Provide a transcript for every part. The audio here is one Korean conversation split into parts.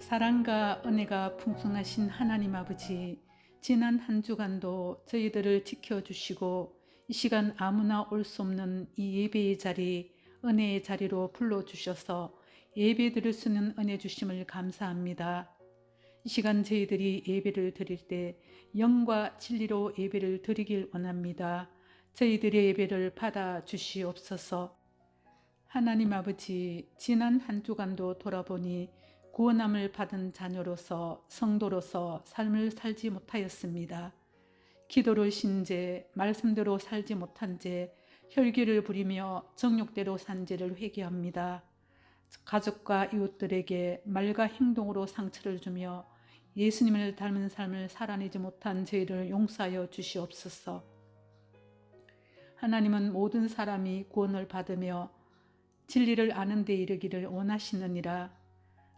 사랑과 은혜가 풍성하신 하나님 아버지, 지난 한 주간도 저희들을 지켜주시고 이 시간 아무나 올 수 없는 이 예배의 자리, 은혜의 자리로 불러주셔서 예배 드릴 수 있는 은혜 주심을 감사합니다. 이 시간 저희들이 예배를 드릴 때 영과 진리로 예배를 드리길 원합니다. 저희들의 예배를 받아 주시옵소서. 하나님 아버지, 지난 한 주간도 돌아보니 구원함을 받은 자녀로서 성도로서 삶을 살지 못하였습니다. 기도를 신제, 말씀대로 살지 못한 제, 혈기를 부리며 정욕대로 산 죄를 회개합니다. 가족과 이웃들에게 말과 행동으로 상처를 주며 예수님을 닮은 삶을 살아내지 못한 죄를 용서하여 주시옵소서. 하나님은 모든 사람이 구원을 받으며 진리를 아는 데 이르기를 원하시느니라.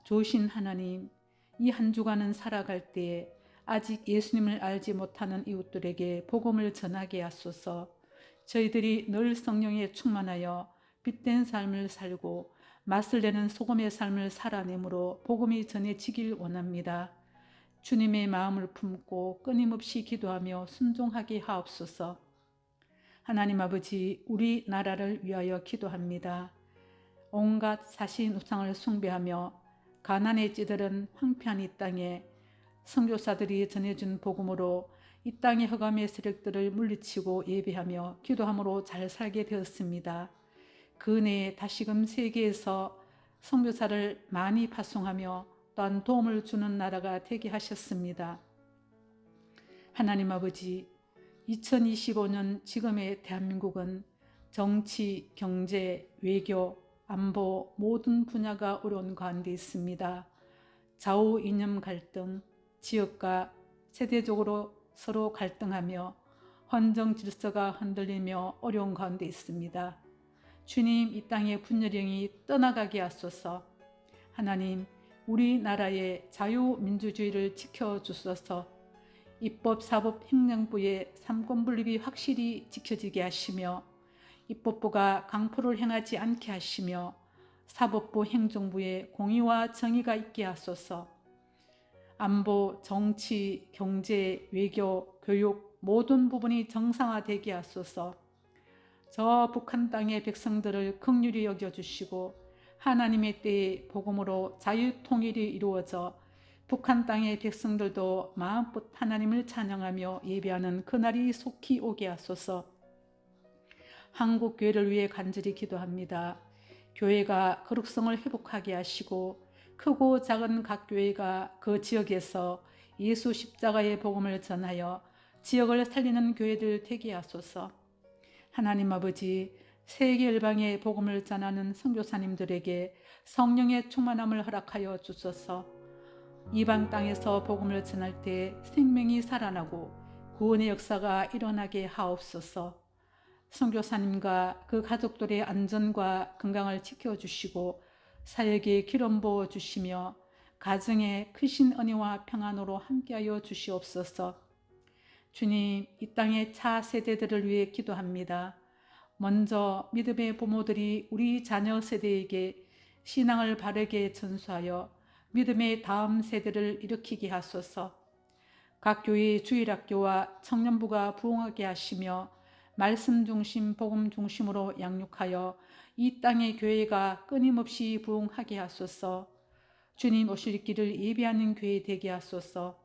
좋으신 하나님, 이 한 주간은 살아갈 때에 아직 예수님을 알지 못하는 이웃들에게 복음을 전하게 하소서. 저희들이 늘 성령에 충만하여 빛된 삶을 살고 맛을 내는 소금의 삶을 살아내므로 복음이 전해지길 원합니다. 주님의 마음을 품고 끊임없이 기도하며 순종하게 하옵소서. 하나님 아버지, 우리나라를 위하여 기도합니다. 온갖 사신 우상을 숭배하며 가난에 찌들은 황폐한 이 땅에 선교사들이 전해준 복음으로 이 땅의 흑암의 세력들을 물리치고 예배하며 기도함으로 잘 살게 되었습니다. 그 내에 다시금 세계에서 선교사를 많이 파송하며 또한 도움을 주는 나라가 되게 하셨습니다. 하나님 아버지, 2025년 지금의 대한민국은 정치, 경제, 외교, 안보 모든 분야가 어려운 가운데 있습니다. 좌우 이념 갈등, 지역과 세대적으로 서로 갈등하며 헌정 질서가 흔들리며 어려운 가운데 있습니다. 주님, 이 땅의 분열령이 떠나가게 하소서. 하나님, 우리나라의 자유민주주의를 지켜주소서. 입법, 사법, 행정부의 삼권분립이 확실히 지켜지게 하시며 입법부가 강포를 행하지 않게 하시며 사법부, 행정부에 공의와 정의가 있게 하소서. 안보, 정치, 경제, 외교, 교육 모든 부분이 정상화되게 하소서. 저 북한 땅의 백성들을 긍휼히 여겨주시고 하나님의 때에 복음으로 자유통일이 이루어져 북한 땅의 백성들도 마음껏 하나님을 찬양하며 예배하는 그날이 속히 오게 하소서. 한국 교회를 위해 간절히 기도합니다. 교회가 거룩성을 회복하게 하시고 크고 작은 각 교회가 그 지역에서 예수 십자가의 복음을 전하여 지역을 살리는 교회들 되게 하소서. 하나님 아버지, 세계 열방의 복음을 전하는 선교사님들에게 성령의 충만함을 허락하여 주소서. 이방 땅에서 복음을 전할 때 생명이 살아나고 구원의 역사가 일어나게 하옵소서. 선교사님과 그 가족들의 안전과 건강을 지켜주시고 사역에 기름 부어 주시며 가정에 크신 은혜와 평안으로 함께하여 주시옵소서. 주님, 이 땅의 차세대들을 위해 기도합니다. 먼저 믿음의 부모들이 우리 자녀 세대에게 신앙을 바르게 전수하여 믿음의 다음 세대를 일으키게 하소서. 각 교회의 주일학교와 청년부가 부흥하게 하시며 말씀 중심, 복음 중심으로 양육하여 이 땅의 교회가 끊임없이 부흥하게 하소서. 주님 오실 길을 예비하는 교회 되게 하소서.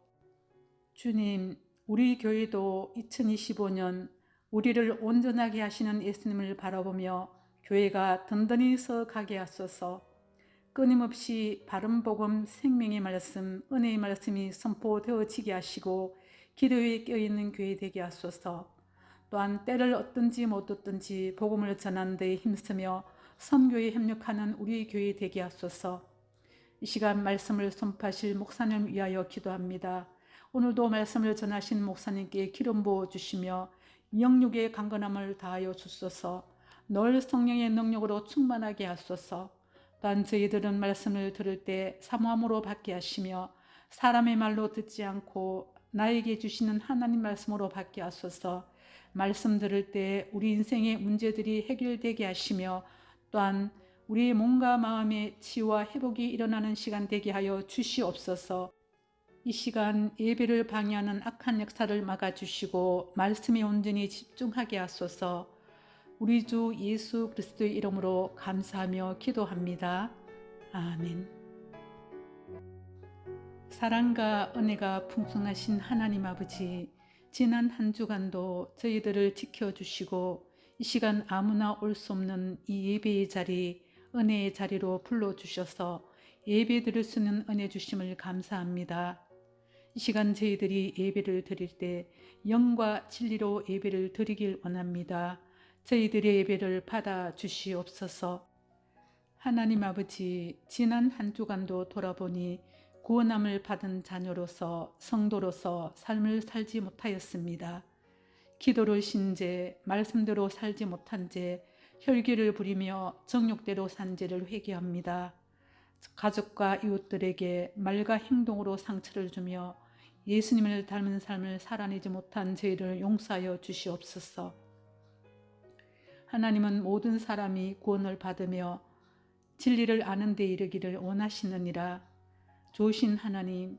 주님, 우리 교회도 2025년 우리를 온전하게 하시는 예수님을 바라보며 교회가 든든히 서가게 하소서. 끊임없이 바른 복음, 생명의 말씀, 은혜의 말씀이 선포되어지게 하시고 기도에 껴있는 교회 되게 하소서. 또한 때를 얻든지 못 얻든지 복음을 전하는 데 힘쓰며 선교에 협력하는 우리 교회 되게 하소서. 이 시간 말씀을 선포하실 목사님 위하여 기도합니다. 오늘도 말씀을 전하신 목사님께 기름 부어 주시며 영육의 강건함을 다하여 주소서. 늘 성령의 능력으로 충만하게 하소서. 또한 저희들은 말씀을 들을 때 사모함으로 받게 하시며 사람의 말로 듣지 않고 나에게 주시는 하나님 말씀으로 받게 하소서. 말씀 들을 때 우리 인생의 문제들이 해결되게 하시며 또한 우리의 몸과 마음의 치유와 회복이 일어나는 시간 되게 하여 주시옵소서. 이 시간 예배를 방해하는 악한 역사를 막아주시고 말씀에 온전히 집중하게 하소서. 우리 주 예수 그리스도의 이름으로 감사하며 기도합니다. 아멘. 사랑과 은혜가 풍성하신 하나님 아버지, 지난 한 주간도 저희들을 지켜주시고 이 시간 아무나 올 수 없는 이 예배의 자리, 은혜의 자리로 불러주셔서 예배 드릴 수 있는 은혜 주심을 감사합니다. 이 시간 저희들이 예배를 드릴 때 영과 진리로 예배를 드리길 원합니다. 저희들의 예배를 받아 주시옵소서. 하나님 아버지, 지난 한 주간도 돌아보니 구원함을 받은 자녀로서 성도로서 삶을 살지 못하였습니다. 기도를 신제, 말씀대로 살지 못한 죄, 혈기를 부리며 정욕대로 산 죄를 회개합니다. 가족과 이웃들에게 말과 행동으로 상처를 주며 예수님을 닮은 삶을 살아내지 못한 죄를 용서하여 주시옵소서. 하나님은 모든 사람이 구원을 받으며 진리를 아는 데 이르기를 원하시느니라. 좋으신 하나님,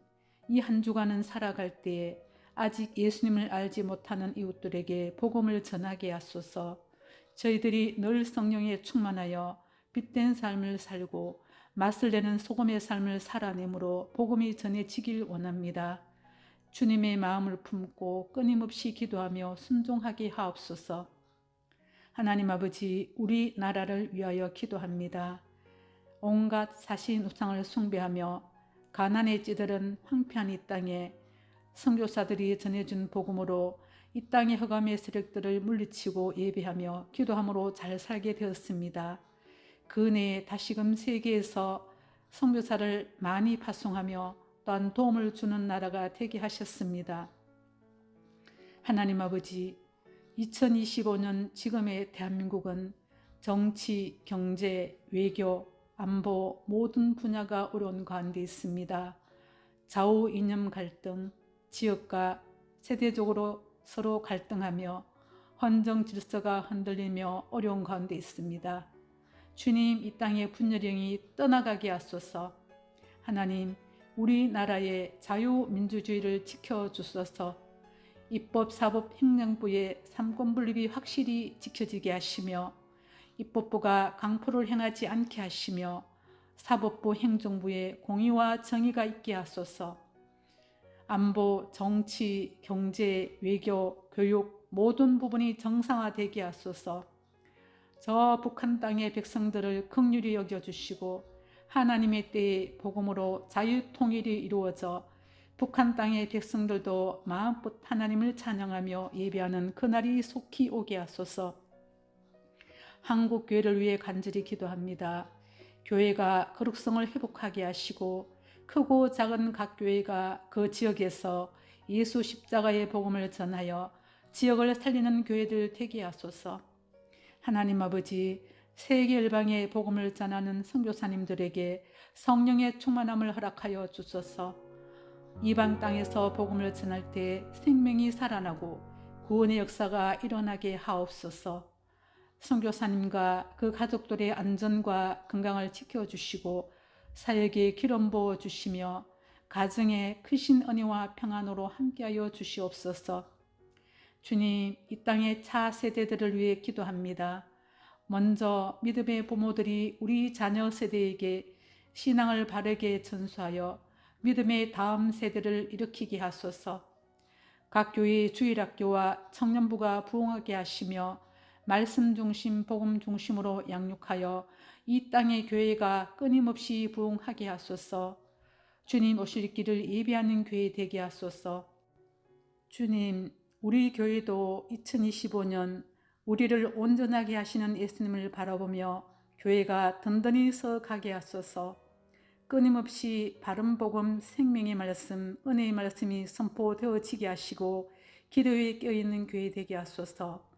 이 한 주간은 살아갈 때에 아직 예수님을 알지 못하는 이웃들에게 복음을 전하게 하소서. 저희들이 늘 성령에 충만하여 빛된 삶을 살고 맛을 내는 소금의 삶을 살아내므로 복음이 전해지길 원합니다. 주님의 마음을 품고 끊임없이 기도하며 순종하게 하옵소서. 하나님 아버지, 우리나라를 위하여 기도합니다. 온갖 사신 우상을 숭배하며 가난에 찌들은 황폐한 이 땅에 선교사들이 전해준 복음으로 이 땅의 흑암의 세력들을 물리치고 예배하며 기도함으로 잘 살게 되었습니다. 그 은혜에 다시금 세계에서 선교사를 많이 파송하며 또한 도움을 주는 나라가 되게 하셨습니다. 하나님 아버지, 2025년 지금의 대한민국은 정치, 경제, 외교, 안보 모든 분야가 어려운 가운데 있습니다. 좌우 이념 갈등, 지역과 세대적으로 서로 갈등하며 헌정 질서가 흔들리며 어려운 가운데 있습니다. 주님, 이 땅의 분열령이 떠나가게 하소서. 하나님, 우리나라의 자유민주주의를 지켜주소서. 입법, 사법, 행정부의 삼권분립이 확실히 지켜지게 하시며 입법부가 강포를 행하지 않게 하시며 사법부, 행정부의 공의와 정의가 있게 하소서. 안보, 정치, 경제, 외교, 교육 모든 부분이 정상화되게 하소서. 저 북한 땅의 백성들을 긍휼히 여겨주시고 하나님의 때에 복음으로 자유통일이 이루어져 북한 땅의 백성들도 마음껏 하나님을 찬양하며 예배하는 그날이 속히 오게 하소서. 한국 교회를 위해 간절히 기도합니다. 교회가 거룩성을 회복하게 하시고 크고 작은 각 교회가 그 지역에서 예수 십자가의 복음을 전하여 지역을 살리는 교회들 되게 하소서. 하나님 아버지, 세계 열방의 복음을 전하는 선교사님들에게 성령의 충만함을 허락하여 주소서. 이방 땅에서 복음을 전할 때 생명이 살아나고 구원의 역사가 일어나게 하옵소서. 선교사님과 그 가족들의 안전과 건강을 지켜주시고 사역에 기름 부어 주시며 가정에 크신 은혜와 평안으로 함께하여 주시옵소서. 주님, 이 땅의 차세대들을 위해 기도합니다. 먼저 믿음의 부모들이 우리 자녀 세대에게 신앙을 바르게 전수하여 믿음의 다음 세대를 일으키게 하소서. 각 교회의 주일학교와 청년부가 부흥하게 하시며 말씀 중심, 복음 중심으로 양육하여 이 땅의 교회가 끊임없이 부흥하게 하소서. 주님 오실 길을 예비하는 교회 되게 하소서. 주님, 우리 교회도 2025년 우리를 온전하게 하시는 예수님을 바라보며 교회가 든든히 서가게 하소서. 끊임없이 바른 복음, 생명의 말씀, 은혜의 말씀이 선포되어지게 하시고 기도에 깨어있는 교회 되게 하소서.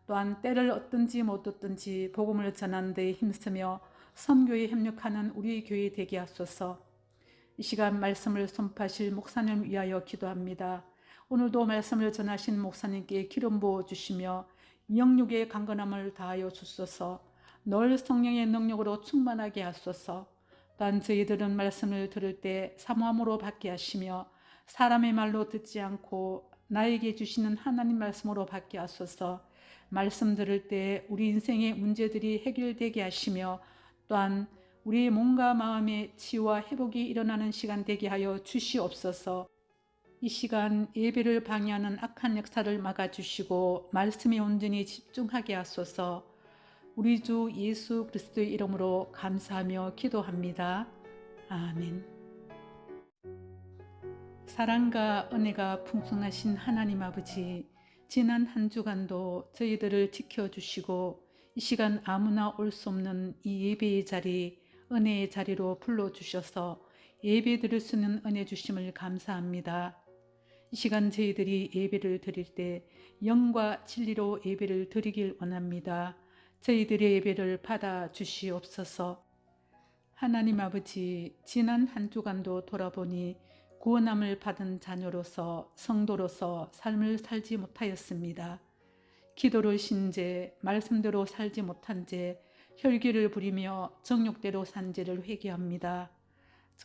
또한 때를 얻든지 못 얻든지 복음을 전하는 데 힘쓰며 선교에 협력하는 우리 교회 되게 하소서. 이 시간 말씀을 선포하실 목사님 위하여 기도합니다. 오늘도 말씀을 전하신 목사님께 기름 부어 주시며 영육의 강건함을 다하여 주소서. 늘 성령의 능력으로 충만하게 하소서. 또한 저희들은 말씀을 들을 때 사모함으로 받게 하시며 사람의 말로 듣지 않고 나에게 주시는 하나님 말씀으로 받게 하소서. 말씀 들을 때 우리 인생의 문제들이 해결되게 하시며 또한 우리의 몸과 마음의 치유와 회복이 일어나는 시간 되게 하여 주시옵소서. 이 시간 예배를 방해하는 악한 역사를 막아주시고 말씀에 온전히 집중하게 하소서. 우리 주 예수 그리스도의 이름으로 감사하며 기도합니다. 아멘. 사랑과 은혜가 풍성하신 하나님 아버지, 지난 한 주간도 저희들을 지켜주시고 이 시간 아무나 올 수 없는 이 예배의 자리, 은혜의 자리로 불러주셔서 예배 드릴 수 있는 은혜 주심을 감사합니다. 이 시간 저희들이 예배를 드릴 때 영과 진리로 예배를 드리길 원합니다. 저희들의 예배를 받아 주시옵소서. 하나님 아버지, 지난 한 주간도 돌아보니 구원함을 받은 자녀로서 성도로서 삶을 살지 못하였습니다. 기도를 신제, 말씀대로 살지 못한 죄, 혈기를 부리며 정욕대로 산 죄를 회개합니다.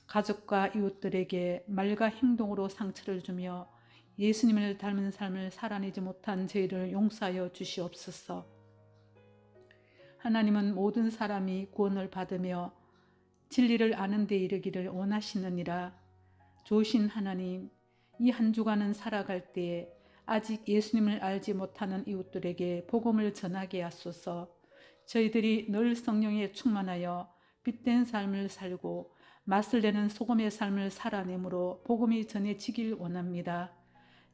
가족과 이웃들에게 말과 행동으로 상처를 주며 예수님을 닮은 삶을 살아내지 못한 죄를 용서하여 주시옵소서. 하나님은 모든 사람이 구원을 받으며 진리를 아는 데 이르기를 원하시느니라. 좋으신 하나님, 이 한 주간은 살아갈 때에 아직 예수님을 알지 못하는 이웃들에게 복음을 전하게 하소서. 저희들이 늘 성령에 충만하여 빛된 삶을 살고 맛을 내는 소금의 삶을 살아내므로 복음이 전해지길 원합니다.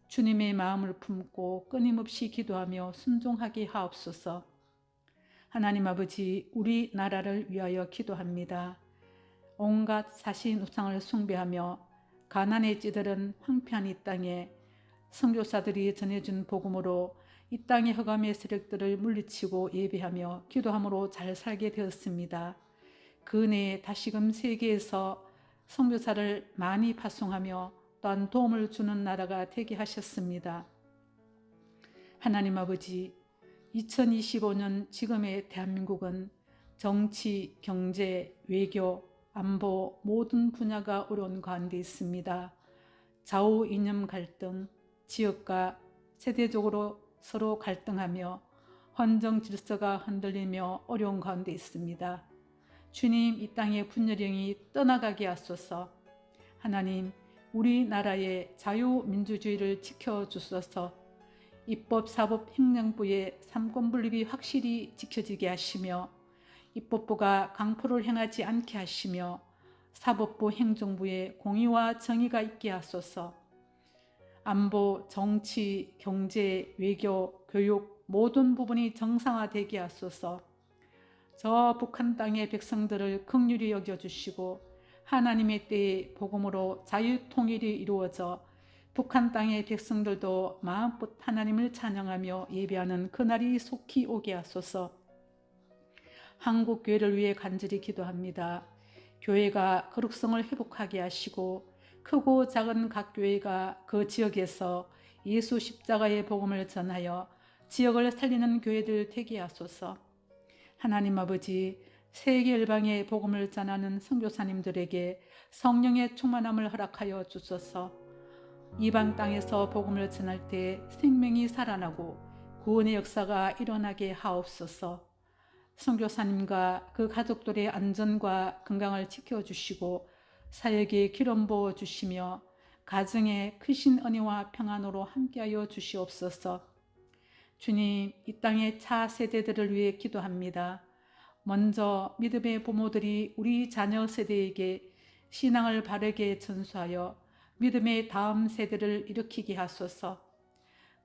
주님의 마음을 품고 끊임없이 기도하며 순종하게 하옵소서. 하나님 아버지, 우리나라를 위하여 기도합니다. 온갖 사신 우상을 숭배하며 가난에 찌들은 황폐한 이 땅에 선교사들이 전해준 복음으로 이 땅의 흑암의 세력들을 물리치고 예배하며 기도함으로 잘 살게 되었습니다. 그 은혜에 다시금 세계에서 선교사를 많이 파송하며 또한 도움을 주는 나라가 되게 하셨습니다. 하나님 아버지, 2025년 지금의 대한민국은 정치, 경제, 외교, 안보 모든 분야가 어려운 가운데 있습니다. 좌우 이념 갈등, 지역과 세대적으로 서로 갈등하며 헌정 질서가 흔들리며 어려운 가운데 있습니다. 주님, 이 땅의 분열령이 떠나가게 하소서. 하나님, 우리나라의 자유민주주의를 지켜주소서. 입법, 사법, 행정부의 삼권분립이 확실히 지켜지게 하시며 입법부가 강포를 행하지 않게 하시며 사법부, 행정부의 공의와 정의가 있게 하소서. 안보, 정치, 경제, 외교, 교육 모든 부분이 정상화되게 하소서. 저 북한 땅의 백성들을 긍휼히 여겨주시고 하나님의 때에 복음으로 자유통일이 이루어져 북한 땅의 백성들도 마음껏 하나님을 찬양하며 예배하는 그날이 속히 오게 하소서. 한국 교회를 위해 간절히 기도합니다. 교회가 거룩성을 회복하게 하시고 크고 작은 각 교회가 그 지역에서 예수 십자가의 복음을 전하여 지역을 살리는 교회들 되게 하소서. 하나님 아버지, 세계 열방의 복음을 전하는 선교사님들에게 성령의 충만함을 허락하여 주소서. 이방 땅에서 복음을 전할 때 생명이 살아나고 구원의 역사가 일어나게 하옵소서. 선교사님과 그 가족들의 안전과 건강을 지켜주시고 사역에 기름 부어 주시며 가정에 크신 은혜와 평안으로 함께하여 주시옵소서. 주님, 이 땅의 차세대들을 위해 기도합니다. 먼저 믿음의 부모들이 우리 자녀 세대에게 신앙을 바르게 전수하여 믿음의 다음 세대를 일으키게 하소서.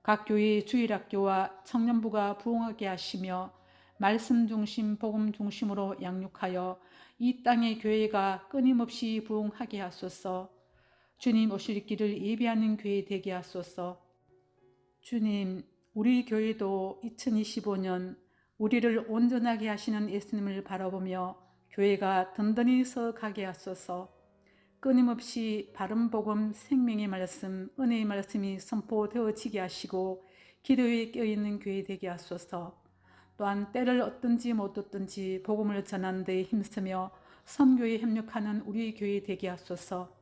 각 교회의 주일학교와 청년부가 부흥하게 하시며 말씀 중심, 복음 중심으로 양육하여 이 땅의 교회가 끊임없이 부흥하게 하소서. 주님 오실 길을 예비하는 교회 되게 하소서. 주님, 우리 교회도 2025년 우리를 온전하게 하시는 예수님을 바라보며 교회가 든든히 서가게 하소서. 끊임없이 바른 복음, 생명의 말씀, 은혜의 말씀이 선포되어지게 하시고 기도에 껴있는 교회 되게 하소서. 또한 때를 얻든지 못 얻든지 복음을 전하는 데 힘쓰며 선교에 협력하는 우리 교회 되게 하소서.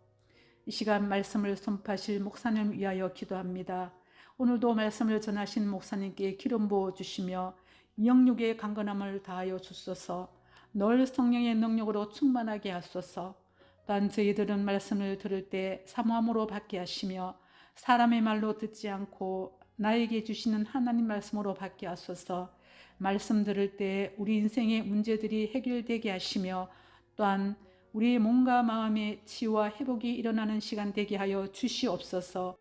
이 시간 말씀을 선포하실 목사님 위하여 기도합니다. 오늘도 말씀을 전하신 목사님께 기름 부어 주시며 영육의 강건함을 다하여 주소서. 늘 성령의 능력으로 충만하게 하소서. 또한 저희들은 말씀을 들을 때 사모함으로 받게 하시며 사람의 말로 듣지 않고 나에게 주시는 하나님 말씀으로 받게 하소서. 말씀 들을 때 우리 인생의 문제들이 해결되게 하시며 또한 우리의 몸과 마음의 치유와 회복이 일어나는 시간 되게 하여 주시옵소서.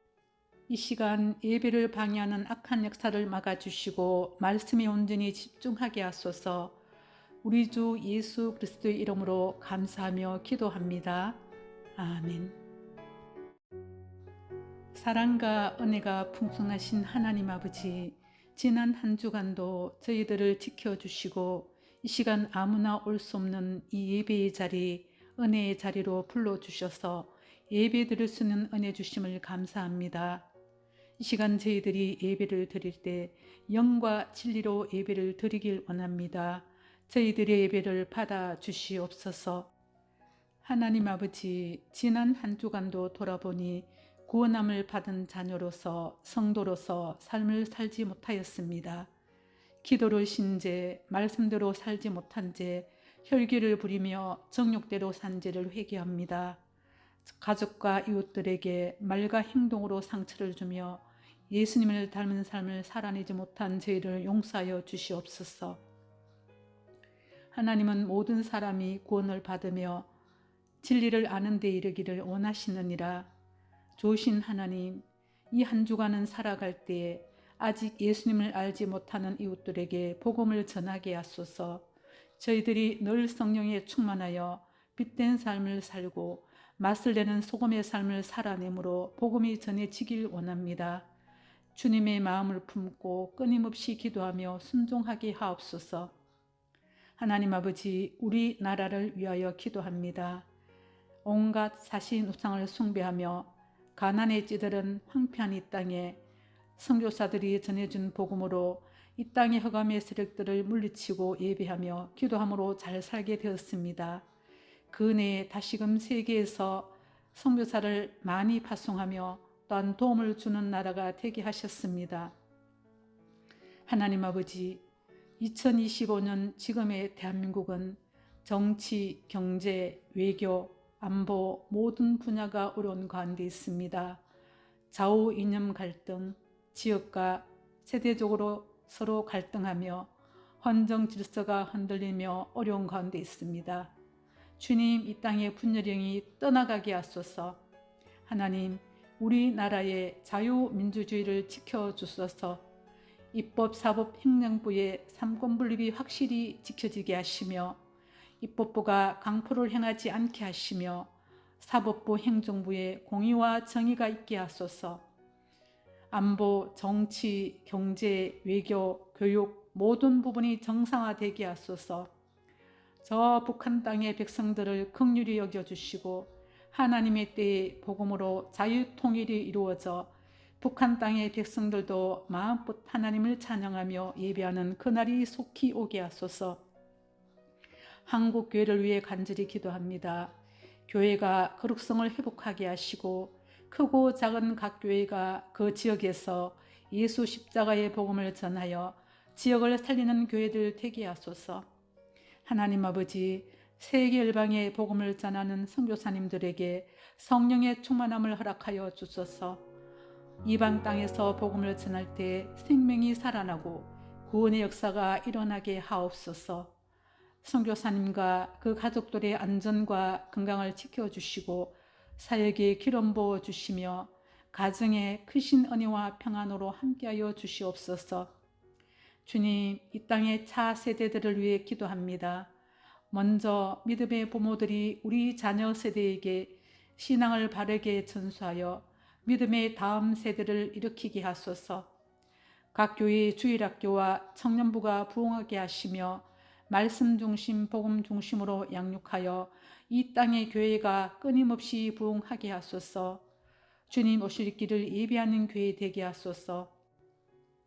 이 시간 예배를 방해하는 악한 역사를 막아주시고 말씀에 온전히 집중하게 하소서. 우리 주 예수 그리스도의 이름으로 감사하며 기도합니다. 아멘. 사랑과 은혜가 풍성하신 하나님 아버지, 지난 한 주간도 저희들을 지켜주시고 이 시간 아무나 올 수 없는 이 예배의 자리, 은혜의 자리로 불러주셔서 예배 드릴 수 있는 은혜 주심을 감사합니다. 이 시간 저희들이 예배를 드릴 때 영과 진리로 예배를 드리길 원합니다. 저희들의 예배를 받아 주시옵소서. 하나님 아버지, 지난 한 주간도 돌아보니 구원함을 받은 자녀로서 성도로서 삶을 살지 못하였습니다. 기도를 신제, 말씀대로 살지 못한 제, 혈기를 부리며 정욕대로 산 죄를 회개합니다. 가족과 이웃들에게 말과 행동으로 상처를 주며 예수님을 닮은 삶을 살아내지 못한 죄를 용서하여 주시옵소서. 하나님은 모든 사람이 구원을 받으며 진리를 아는 데 이르기를 원하시느니라. 좋으신 하나님, 이 한 주간은 살아갈 때에 아직 예수님을 알지 못하는 이웃들에게 복음을 전하게 하소서. 저희들이 늘 성령에 충만하여 빛된 삶을 살고 맛을 내는 소금의 삶을 살아내므로 복음이 전해지길 원합니다. 주님의 마음을 품고 끊임없이 기도하며 순종하게 하옵소서. 하나님 아버지, 우리나라를 위하여 기도합니다. 온갖 사신 우상을 숭배하며 가난에 찌들은 황폐한 이 땅에 선교사들이 전해준 복음으로 이 땅의 흑암의 세력들을 물리치고 예배하며 기도함으로 잘 살게 되었습니다. 그 은혜에 다시금 세계에서 선교사를 많이 파송하며 또한 도움을 주는 나라가 되게 하셨습니다. 하나님 아버지, 2025년 지금의 대한민국은 정치, 경제, 외교, 안보 모든 분야가 어려운 가운데 있습니다. 좌우 이념 갈등, 지역과 세대적으로 서로 갈등하며 헌정 질서가 흔들리며 어려운 가운데 있습니다. 주님, 이 땅의 분열령이 떠나가게 하소서. 하나님, 우리나라의 자유민주주의를 지켜주소서. 입법, 사법, 행정부의 삼권분립이 확실히 지켜지게 하시며 입법부가 강포를 행하지 않게 하시며 사법부, 행정부의 공의와 정의가 있게 하소서. 안보, 정치, 경제, 외교, 교육 모든 부분이 정상화되게 하소서. 저 북한 땅의 백성들을 긍휼히 여겨주시고 하나님의 때에 복음으로 자유통일이 이루어져 북한 땅의 백성들도 마음껏 하나님을 찬양하며 예배하는 그날이 속히 오게 하소서. 한국 교회를 위해 간절히 기도합니다. 교회가 거룩성을 회복하게 하시고 크고 작은 각 교회가 그 지역에서 예수 십자가의 복음을 전하여 지역을 살리는 교회들 되게 하소서. 하나님 아버지, 세계 열방의 복음을 전하는 선교사님들에게 성령의 충만함을 허락하여 주소서. 이방 땅에서 복음을 전할 때 생명이 살아나고 구원의 역사가 일어나게 하옵소서. 선교사님과 그 가족들의 안전과 건강을 지켜주시고 사역에 기름 부어 주시며 가정에 크신 은혜와 평안으로 함께하여 주시옵소서. 주님, 이 땅의 차세대들을 위해 기도합니다. 먼저 믿음의 부모들이 우리 자녀 세대에게 신앙을 바르게 전수하여 믿음의 다음 세대를 일으키게 하소서. 각 교회의 주일학교와 청년부가 부흥하게 하시며 말씀 중심, 복음 중심으로 양육하여 이 땅의 교회가 끊임없이 부흥하게 하소서. 주님 오실 길을 예비하는 교회 되게 하소서.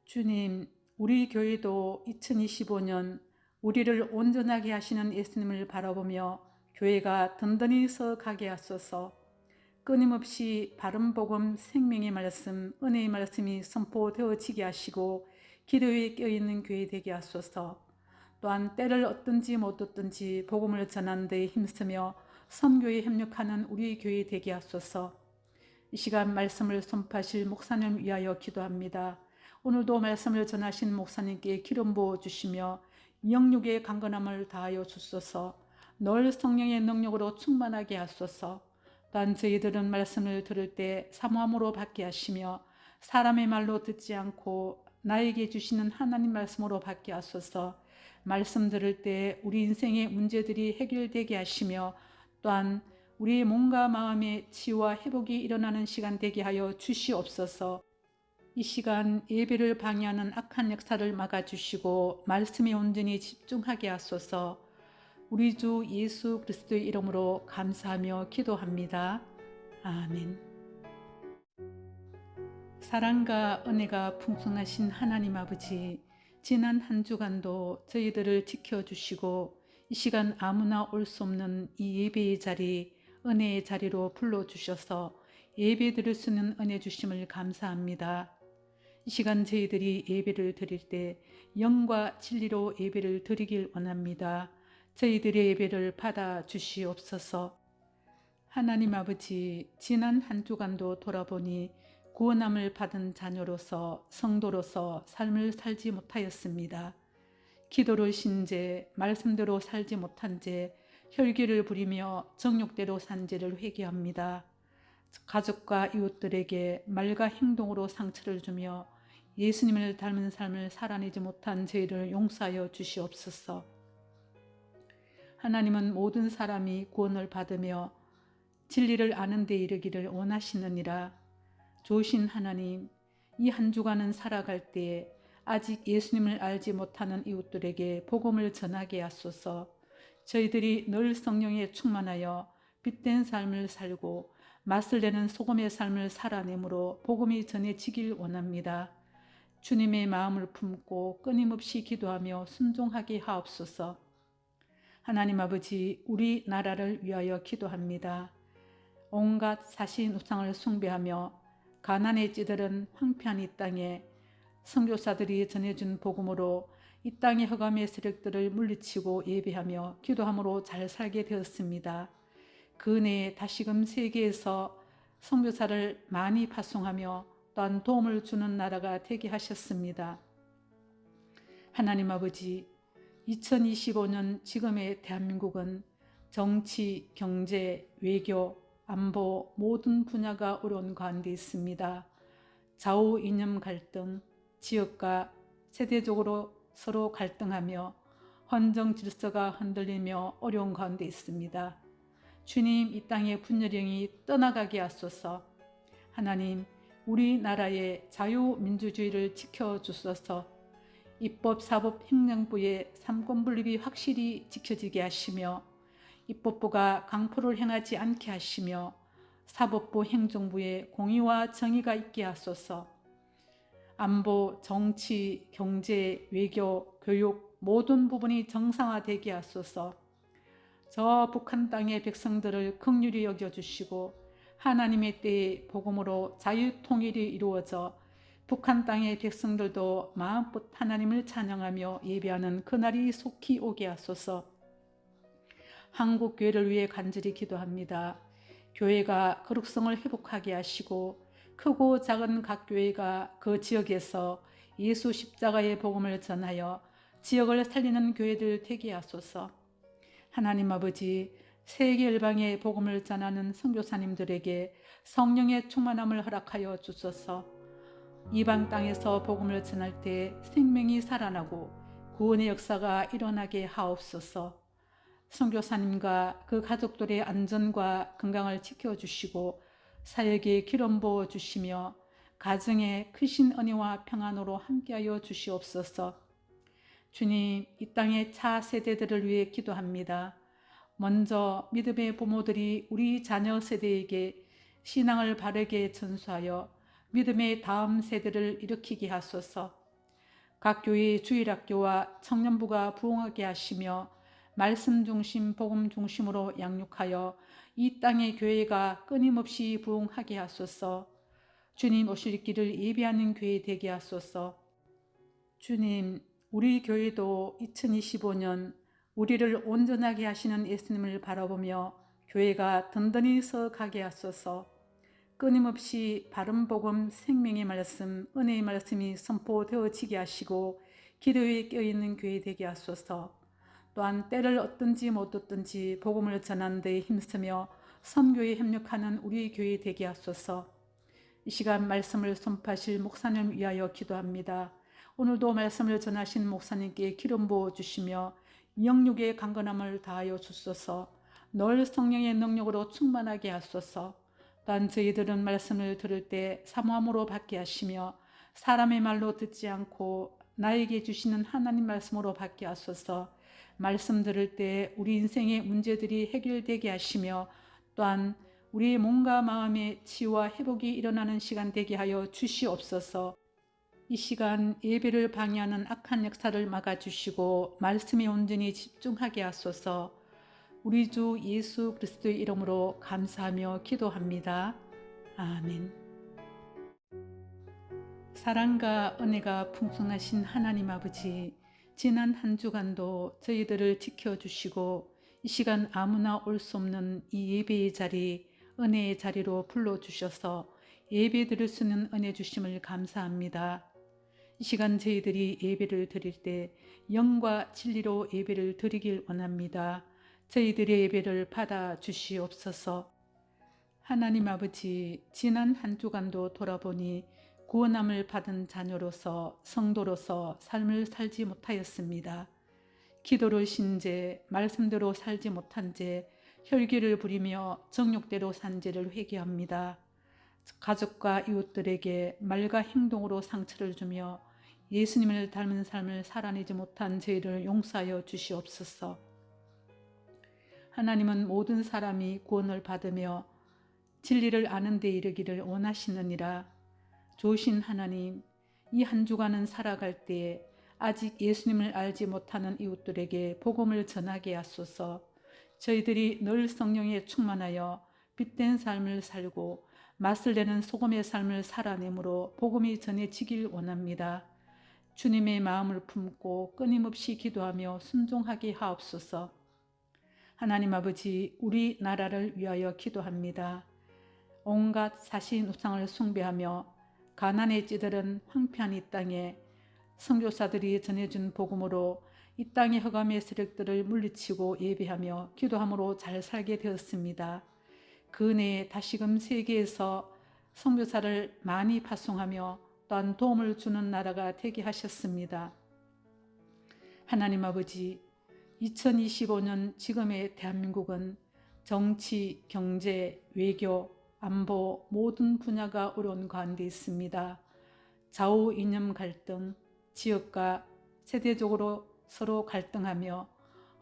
주님, 우리 교회도 2025년 우리를 온전하게 하시는 예수님을 바라보며 교회가 든든히 서가게 하소서. 끊임없이 바른 복음, 생명의 말씀, 은혜의 말씀이 선포되어지게 하시고 기도에 껴있는 교회 되게 하소서. 또한 때를 얻든지 못 얻든지 복음을 전하는 데 힘쓰며 선교에 협력하는 우리 교회 되게 하소서. 이 시간 말씀을 선포하실 목사님 위하여 기도합니다. 오늘도 말씀을 전하신 목사님께 기름 부어주시며 영육의 강건함을 다하여 주소서. 늘 성령의 능력으로 충만하게 하소서. 또한 저희들은 말씀을 들을 때 사모함으로 받게 하시며 사람의 말로 듣지 않고 나에게 주시는 하나님 말씀으로 받게 하소서. 말씀 들을 때 우리 인생의 문제들이 해결되게 하시며 또한 우리의 몸과 마음의 치유와 회복이 일어나는 시간 되게 하여 주시옵소서. 이 시간 예배를 방해하는 악한 역사를 막아주시고 말씀에 온전히 집중하게 하소서. 우리 주 예수 그리스도의 이름으로 감사하며 기도합니다. 아멘. 사랑과 은혜가 풍성하신 하나님 아버지, 지난 한 주간도 저희들을 지켜주시고 이 시간 아무나 올 수 없는 이 예배의 자리, 은혜의 자리로 불러주셔서 예배 드릴 수 있는 은혜 주심을 감사합니다. 이 시간 저희들이 예배를 드릴 때 영과 진리로 예배를 드리길 원합니다. 저희들의 예배를 받아 주시옵소서. 하나님 아버지, 지난 한 주간도 돌아보니 구원함을 받은 자녀로서 성도로서 삶을 살지 못하였습니다. 기도를 신제, 말씀대로 살지 못한 죄, 혈기를 부리며 정욕대로 산 죄를 회개합니다. 가족과 이웃들에게 말과 행동으로 상처를 주며 예수님을 닮은 삶을 살아내지 못한 죄를 용서하여 주시옵소서. 하나님은 모든 사람이 구원을 받으며 진리를 아는 데 이르기를 원하시느니라. 좋으신 하나님, 이 한 주간은 살아갈 때에 아직 예수님을 알지 못하는 이웃들에게 복음을 전하게 하소서. 저희들이 늘 성령에 충만하여 빛된 삶을 살고 맛을 내는 소금의 삶을 살아내므로 복음이 전해지길 원합니다. 주님의 마음을 품고 끊임없이 기도하며 순종하게 하옵소서. 하나님 아버지, 우리 나라를 위하여 기도합니다. 온갖 사신 우상을 숭배하며 가난에 찌들은 황폐한 이 땅에 선교사들이 전해준 복음으로 이 땅의 흑암의 세력들을 물리치고 예배하며 기도함으로 잘 살게 되었습니다. 그 은혜에 다시금 세계에서 선교사를 많이 파송하며 또한 도움을 주는 나라가 되게 하셨습니다. 하나님 아버지, 2025년 지금의 대한민국은 정치, 경제, 외교, 안보 모든 분야가 어려운 가운데 있습니다. 좌우 이념 갈등, 지역과 세대적으로 서로 갈등하며 헌정 질서가 흔들리며 어려운 가운데 있습니다. 주님, 이 땅의 분열령이 떠나가게 하소서. 하나님, 우리나라의 자유민주주의를 지켜주소서. 입법, 사법, 행정부의 삼권분립이 확실히 지켜지게 하시며 입법부가 강포를 행하지 않게 하시며 사법부, 행정부의 공의와 정의가 있게 하소서. 안보, 정치, 경제, 외교, 교육 모든 부분이 정상화되게 하소서. 저 북한 땅의 백성들을 긍휼히 여겨주시고 하나님의 때에 복음으로 자유통일이 이루어져 북한 땅의 백성들도 마음껏 하나님을 찬양하며 예배하는 그날이 속히 오게 하소서. 한국교회를 위해 간절히 기도합니다. 교회가 거룩성을 회복하게 하시고 크고 작은 각 교회가 그 지역에서 예수 십자가의 복음을 전하여 지역을 살리는 교회들 되게 하소서. 하나님 아버지, 세계 열방의 복음을 전하는 선교사님들에게 성령의 충만함을 허락하여 주소서. 이방 땅에서 복음을 전할 때 생명이 살아나고 구원의 역사가 일어나게 하옵소서. 선교사님과 그 가족들의 안전과 건강을 지켜주시고 사역에 기름 부어주시며 가정에 크신 은혜와 평안으로 함께하여 주시옵소서. 주님, 이 땅의 차세대들을 위해 기도합니다. 먼저 믿음의 부모들이 우리 자녀 세대에게 신앙을 바르게 전수하여 믿음의 다음 세대를 일으키게 하소서. 각 교회의 주일학교와 청년부가 부흥하게 하시며 말씀 중심, 복음 중심으로 양육하여 이 땅의 교회가 끊임없이 부흥하게 하소서. 주님 오실 길을 예비하는 교회 되게 하소서. 주님, 우리 교회도 2025년 우리를 온전하게 하시는 예수님을 바라보며 교회가 든든히 서가게 하소서. 끊임없이 바른 복음, 생명의 말씀, 은혜의 말씀이 선포되어지게 하시고 기도에 껴있는 교회 되게 하소서. 또한 때를 얻든지 못 얻든지 복음을 전하는 데 힘쓰며 선교에 협력하는 우리 교회 되게 하소서. 이 시간 말씀을 선포하실 목사님을 위하여 기도합니다. 오늘도 말씀을 전하신 목사님께 기름 부어주시며 영육의 강건함을 다하여 주소서. 늘 성령의 능력으로 충만하게 하소서. 또한 저희들은 말씀을 들을 때 사모함으로 받게 하시며 사람의 말로 듣지 않고 나에게 주시는 하나님 말씀으로 받게 하소서. 말씀 들을 때 우리 인생의 문제들이 해결되게 하시며 또한 우리의 몸과 마음의 치유와 회복이 일어나는 시간 되게 하여 주시옵소서. 이 시간 예배를 방해하는 악한 역사를 막아주시고 말씀에 온전히 집중하게 하소서. 우리 주 예수 그리스도의 이름으로 감사하며 기도합니다. 아멘. 사랑과 은혜가 풍성하신 하나님 아버지, 지난 한 주간도 저희들을 지켜주시고 이 시간 아무나 올 수 없는 이 예배의 자리, 은혜의 자리로 불러주셔서 예배 드릴 수 있는 은혜 주심을 감사합니다. 이 시간 저희들이 예배를 드릴 때 영과 진리로 예배를 드리길 원합니다. 저희들의 예배를 받아 주시옵소서. 하나님 아버지, 지난 한 주간도 돌아보니 구원함을 받은 자녀로서 성도로서 삶을 살지 못하였습니다. 기도로 신제, 말씀대로 살지 못한 죄, 혈기를 부리며 정욕대로 산 죄를 회개합니다. 가족과 이웃들에게 말과 행동으로 상처를 주며 예수님을 닮은 삶을 살아내지 못한 죄를 용서하여 주시옵소서. 하나님은 모든 사람이 구원을 받으며 진리를 아는 데 이르기를 원하시느니라. 좋으신 하나님, 이 한 주간은 살아갈 때에 아직 예수님을 알지 못하는 이웃들에게 복음을 전하게 하소서. 저희들이 늘 성령에 충만하여 빛된 삶을 살고 맛을 내는 소금의 삶을 살아내므로 복음이 전해지길 원합니다. 주님의 마음을 품고 끊임없이 기도하며 순종하게 하옵소서. 하나님 아버지, 우리나라를 위하여 기도합니다. 온갖 사신 우상을 숭배하며 가난에 찌들은 황폐한 이 땅에 선교사들이 전해준 복음으로 이 땅의 흑암의 세력들을 물리치고 예배하며 기도함으로 잘 살게 되었습니다. 그 내에 다시금 세계에서 선교사를 많이 파송하며 또한 도움을 주는 나라가 되게 하셨습니다. 하나님 아버지, 2025년 지금의 대한민국은 정치, 경제, 외교, 안보 모든 분야가 어려운 가운데 있습니다. 좌우 이념 갈등, 지역과 세대적으로 서로 갈등하며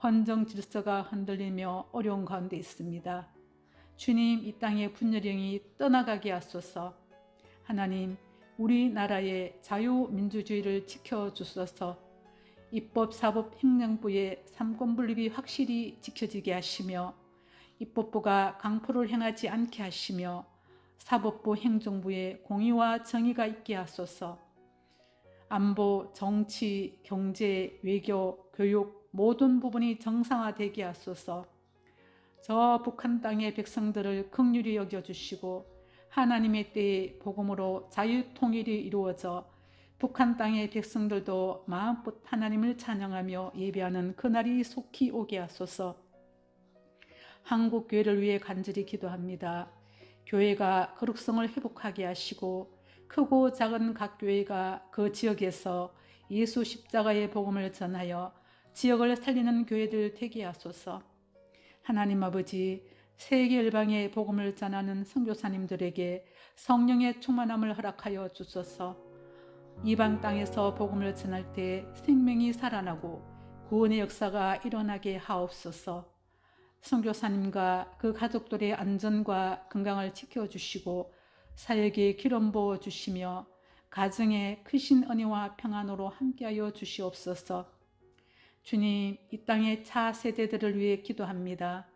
헌정 질서가 흔들리며 어려운 가운데 있습니다. 주님, 이 땅의 분열령이 떠나가게 하소서. 하나님, 우리나라의 자유민주주의를 지켜주소서. 입법, 사법, 행정부의 삼권분립이 확실히 지켜지게 하시며 입법부가 강포를 행하지 않게 하시며 사법부, 행정부의 공의와 정의가 있게 하소서. 안보, 정치, 경제, 외교, 교육 모든 부분이 정상화되게 하소서. 저 북한 땅의 백성들을 긍휼히 여겨주시고 하나님의 때에 복음으로 자유통일이 이루어져 북한 땅의 백성들도 마음껏 하나님을 찬양하며 예배하는 그날이 속히 오게 하소서. 한국 교회를 위해 간절히 기도합니다. 교회가 거룩성을 회복하게 하시고 크고 작은 각 교회가 그 지역에서 예수 십자가의 복음을 전하여 지역을 살리는 교회들 되게 하소서. 하나님 아버지, 세계 열방의 복음을 전하는 선교사님들에게 성령의 충만함을 허락하여 주소서. 이방 땅에서 복음을 전할 때 생명이 살아나고 구원의 역사가 일어나게 하옵소서. 선교사님과 그 가족들의 안전과 건강을 지켜주시고 사역에 기름 부어 주시며 가정에 크신 은혜와 평안으로 함께하여 주시옵소서. 주님, 이 땅의 차세대들을 위해 기도합니다.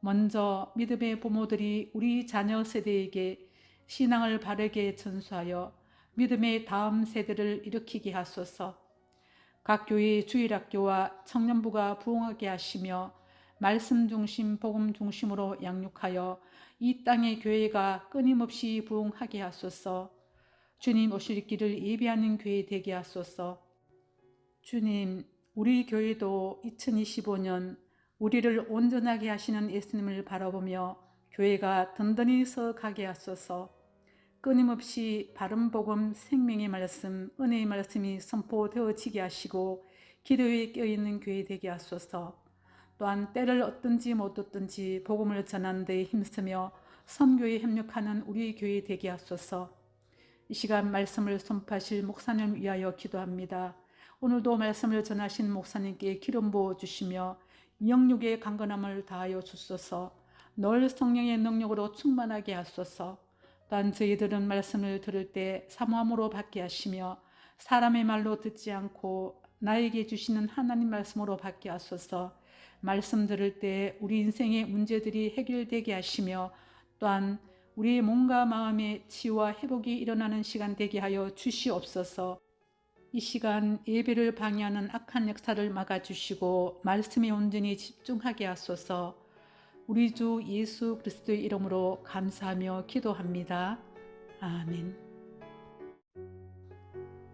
먼저 믿음의 부모들이 우리 자녀 세대에게 신앙을 바르게 전수하여 믿음의 다음 세대를 일으키게 하소서. 각 교회의 주일학교와 청년부가 부흥하게 하시며 말씀 중심, 복음 중심으로 양육하여 이 땅의 교회가 끊임없이 부흥하게 하소서. 주님 오실 길을 예비하는 교회 되게 하소서. 주님, 우리 교회도 2025년 우리를 온전하게 하시는 예수님을 바라보며 교회가 든든히 서가게 하소서. 끊임없이 바른 복음, 생명의 말씀, 은혜의 말씀이 선포되어지게 하시고 기도에 껴있는 교회 되게 하소서. 또한 때를 얻든지 못 얻든지 복음을 전하는 데 힘쓰며 선교에 협력하는 우리 교회 되게 하소서. 이 시간 말씀을 선포하실 목사님을 위하여 기도합니다. 오늘도 말씀을 전하신 목사님께 기름 부어주시며 영육의 강건함을 다하여 주소서. 늘 성령의 능력으로 충만하게 하소서. 또한 저희들은 말씀을 들을 때 사모함으로 받게 하시며 사람의 말로 듣지 않고 나에게 주시는 하나님 말씀으로 받게 하소서. 말씀 들을 때 우리 인생의 문제들이 해결되게 하시며 또한 우리의 몸과 마음의 치유와 회복이 일어나는 시간 되게 하여 주시옵소서. 이 시간 예배를 방해하는 악한 역사를 막아주시고 말씀에 온전히 집중하게 하소서. 우리 주 예수 그리스도의 이름으로 감사하며 기도합니다. 아멘.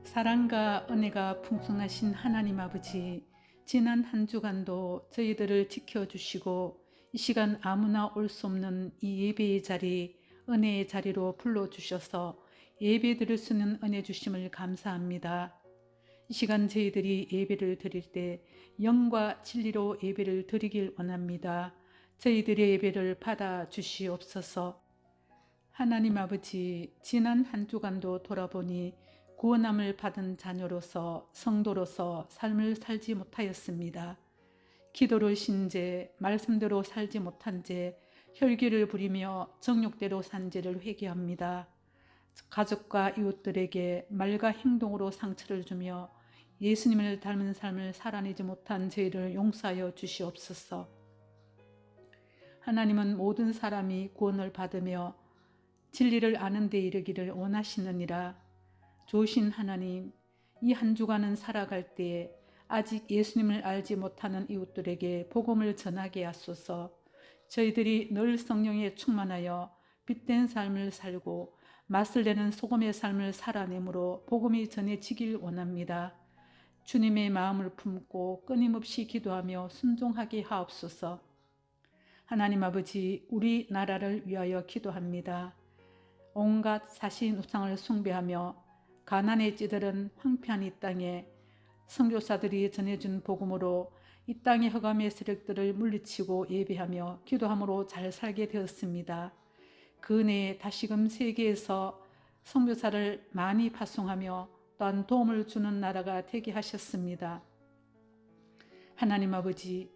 사랑과 은혜가 풍성하신 하나님 아버지, 지난 한 주간도 저희들을 지켜주시고 이 시간 아무나 올 수 없는 이 예배의 자리, 은혜의 자리로 불러주셔서 예배 드릴 수 있는 은혜 주심을 감사합니다. 이 시간 저희들이 예배를 드릴 때 영과 진리로 예배를 드리길 원합니다. 저희들의 예배를 받아 주시옵소서. 하나님 아버지, 지난 한 주간도 돌아보니 구원함을 받은 자녀로서 성도로서 삶을 살지 못하였습니다. 기도를 신제, 말씀대로 살지 못한 제, 혈기를 부리며 정욕대로 산 죄를 회개합니다. 가족과 이웃들에게 말과 행동으로 상처를 주며 예수님을 닮은 삶을 살아내지 못한 죄를 용서하여 주시옵소서. 하나님은 모든 사람이 구원을 받으며 진리를 아는 데 이르기를 원하시느니라. 좋으신 하나님, 이 한 주간은 살아갈 때에 아직 예수님을 알지 못하는 이웃들에게 복음을 전하게 하소서. 저희들이 늘 성령에 충만하여 빛된 삶을 살고 맛을 내는 소금의 삶을 살아내므로 복음이 전해지길 원합니다. 주님의 마음을 품고 끊임없이 기도하며 순종하게 하옵소서. 하나님 아버지, 우리나라를 위하여 기도합니다. 온갖 사신 우상을 숭배하며 가난에 찌들은 황폐한 이 땅에 선교사들이 전해준 복음으로 이 땅의 흑암의 세력들을 물리치고 예배하며 기도함으로 잘 살게 되었습니다. 그 은혜에 다시금 세계에서 선교사를 많이 파송하며 또한 도움을 주는 나라가 되게 하셨습니다. 하나님 아버지,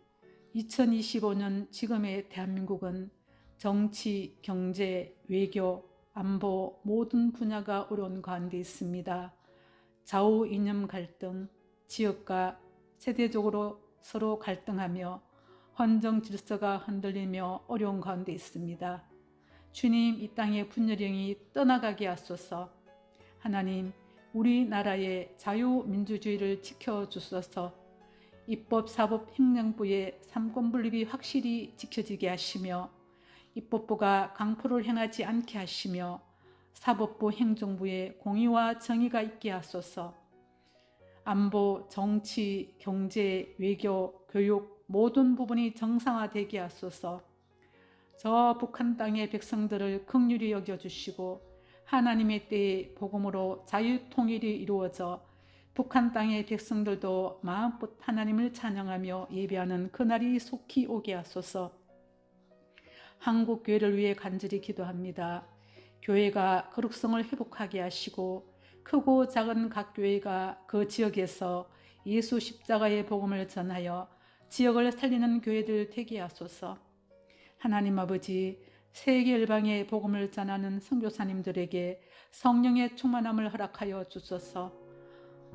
2025년 지금의 대한민국은 정치, 경제, 외교, 안보 모든 분야가 어려운 가운데 있습니다. 좌우 이념 갈등, 지역과 세대적으로 서로 갈등하며 헌정 질서가 흔들리며 어려운 가운데 있습니다. 주님, 이 땅의 분열령이 떠나가게 하소서. 하나님, 우리나라의 자유민주주의를 지켜주소서. 입법, 사법, 행정부의 삼권분립이 확실히 지켜지게 하시며 입법부가 강포를 행하지 않게 하시며 사법부, 행정부의 공의와 정의가 있게 하소서. 안보, 정치, 경제, 외교, 교육 모든 부분이 정상화되게 하소서. 저 북한 땅의 백성들을 긍휼히 여겨주시고 하나님의 때에 복음으로 자유통일이 이루어져 북한 땅의 백성들도 마음껏 하나님을 찬양하며 예배하는 그날이 속히 오게 하소서. 한국 교회를 위해 간절히 기도합니다. 교회가 거룩성을 회복하게 하시고 크고 작은 각 교회가 그 지역에서 예수 십자가의 복음을 전하여 지역을 살리는 교회들 되게 하소서. 하나님 아버지, 세계 열방에 복음을 전하는 선교사님들에게 성령의 충만함을 허락하여 주소서.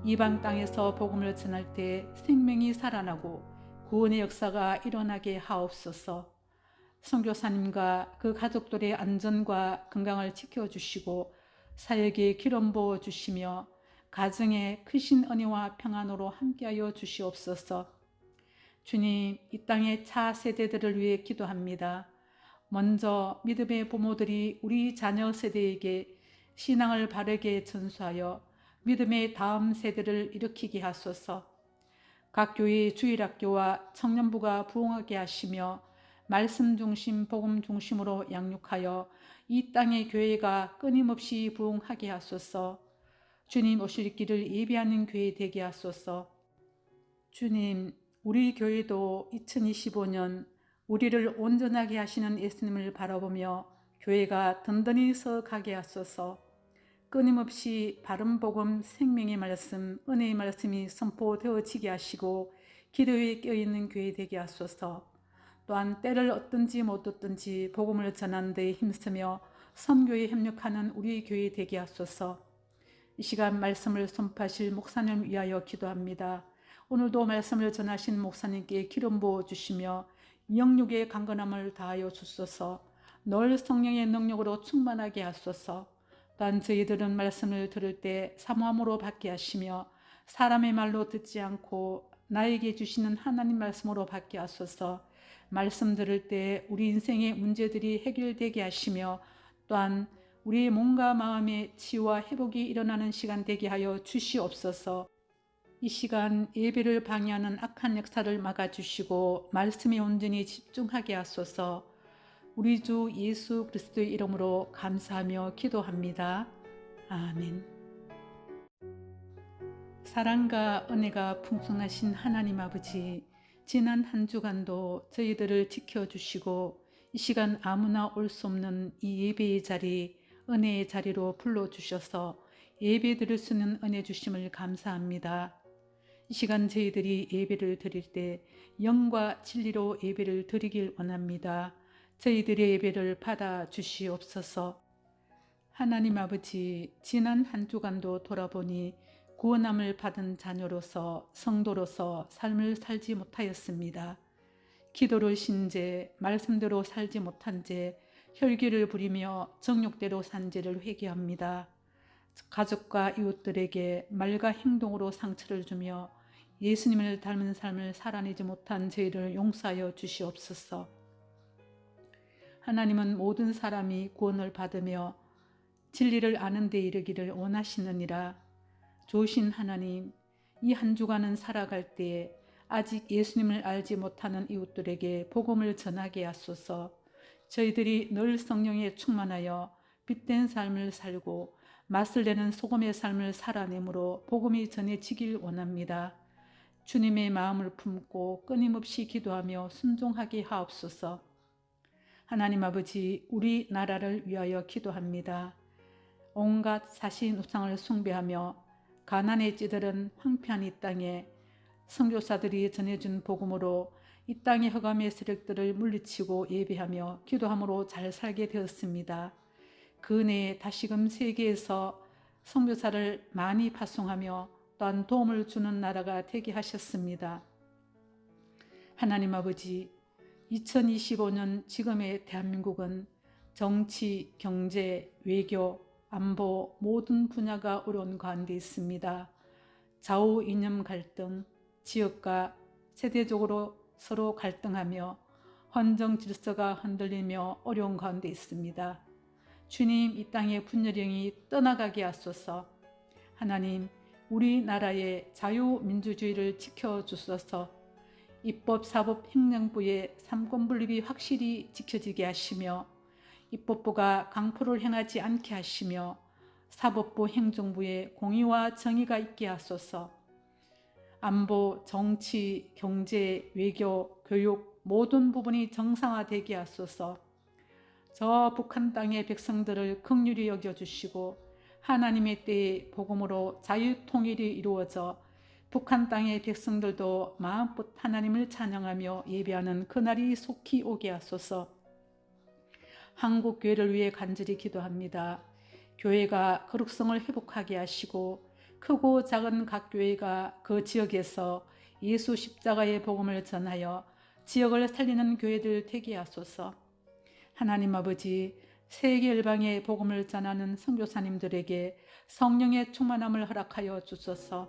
이방 땅에서 복음을 전할 때 생명이 살아나고 구원의 역사가 일어나게 하옵소서. 선교사님과 그 가족들의 안전과 건강을 지켜주시고 사역에 기름 부어 주시며 가정에 크신 은혜와 평안으로 함께하여 주시옵소서. 주님, 이 땅의 차 세대들을 위해 기도합니다. 먼저 믿음의 부모들이 우리 자녀 세대에게 신앙을 바르게 전수하여 믿음의 다음 세대를 일으키게 하소서. 각 교회 주일학교와 청년부가 부흥하게 하시며 말씀 중심, 복음 중심으로 양육하여 이 땅의 교회가 끊임없이 부흥하게 하소서. 주님 오실 길을 예비하는 교회 되게 하소서. 주님, 우리 교회도 2025년 우리를 온전하게 하시는 예수님을 바라보며 교회가 든든히 서가게 하소서. 끊임없이 바른 복음, 생명의 말씀, 은혜의 말씀이 선포되어지게 하시고 기도에 껴있는 교회 되게 하소서. 또한 때를 얻든지 못 얻든지 복음을 전하는 데 힘쓰며 선교에 협력하는 우리 교회 되게 하소서. 이 시간 말씀을 선포하실 목사님 위하여 기도합니다. 오늘도 말씀을 전하신 목사님께 기름 부어 주시며 영육의 강건함을 다하여 주소서. 늘 성령의 능력으로 충만하게 하소서. 또한 저희들은 말씀을 들을 때 사모함으로 받게 하시며 사람의 말로 듣지 않고 나에게 주시는 하나님 말씀으로 받게 하소서. 말씀 들을 때 우리 인생의 문제들이 해결되게 하시며 또한 우리의 몸과 마음의 치유와 회복이 일어나는 시간 되게 하여 주시옵소서. 이 시간 예배를 방해하는 악한 역사를 막아주시고 말씀에 온전히 집중하게 하소서. 우리 주 예수 그리스도의 이름으로 감사하며 기도합니다. 아멘. 사랑과 은혜가 풍성하신 하나님 아버지, 지난 한 주간도 저희들을 지켜주시고 이 시간 아무나 올 수 없는 이 예배의 자리, 은혜의 자리로 불러주셔서 예배 드릴 수 있는 은혜 주심을 감사합니다. 이 시간 저희들이 예배를 드릴 때 영과 진리로 예배를 드리길 원합니다. 저희들의 예배를 받아 주시옵소서. 하나님 아버지, 지난 한 주간도 돌아보니 구원함을 받은 자녀로서 성도로서 삶을 살지 못하였습니다. 기도를 신제, 말씀대로 살지 못한 제, 혈기를 부리며 정욕대로 산 죄를 회개합니다. 가족과 이웃들에게 말과 행동으로 상처를 주며 예수님을 닮은 삶을 살아내지 못한 저희를 용서하여 주시옵소서. 하나님은 모든 사람이 구원을 받으며 진리를 아는 데 이르기를 원하시느니라. 좋으신 하나님, 이 한 주간은 살아갈 때에 아직 예수님을 알지 못하는 이웃들에게 복음을 전하게 하소서. 저희들이 늘 성령에 충만하여 빛된 삶을 살고 맛을 내는 소금의 삶을 살아내므로 복음이 전해지길 원합니다. 주님의 마음을 품고 끊임없이 기도하며 순종하게 하옵소서. 하나님 아버지, 우리나라를 위하여 기도합니다. 온갖 사신 우상을 숭배하며 가난에 찌들은 황폐한 이 땅에 선교사들이 전해준 복음으로 이 땅의 흑암의 세력들을 물리치고 예배하며 기도함으로 잘 살게 되었습니다. 그 은혜에 다시금 세계에서 선교사를 많이 파송하며 또한 도움을 주는 나라가 되게 하셨습니다. 하나님 아버지, 2025년 지금의 대한민국은 정치, 경제, 외교, 안보 모든 분야가 어려운 가운데 있습니다. 좌우 이념 갈등, 지역과 세대적으로 서로 갈등하며 헌정 질서가 흔들리며 어려운 가운데 있습니다. 주님, 이 땅의 분열령이 떠나가게 하소서. 하나님, 우리나라의 자유민주주의를 지켜주소서. 입법, 사법, 행정부의 삼권분립이 확실히 지켜지게 하시며 입법부가 강포를 행하지 않게 하시며 사법부, 행정부의 공의와 정의가 있게 하소서. 안보, 정치, 경제, 외교, 교육 모든 부분이 정상화되게 하소서. 저 북한 땅의 백성들을 긍휼히 여겨주시고 하나님의 때에 복음으로 자유통일이 이루어져 북한 땅의 백성들도 마음껏 하나님을 찬양하며 예배하는 그날이 속히 오게 하소서. 한국 교회를 위해 간절히 기도합니다. 교회가 거룩성을 회복하게 하시고 크고 작은 각 교회가 그 지역에서 예수 십자가의 복음을 전하여 지역을 살리는 교회들 되게 하소서. 하나님 아버지, 세계 열방의 복음을 전하는 선교사님들에게 성령의 충만함을 허락하여 주소서.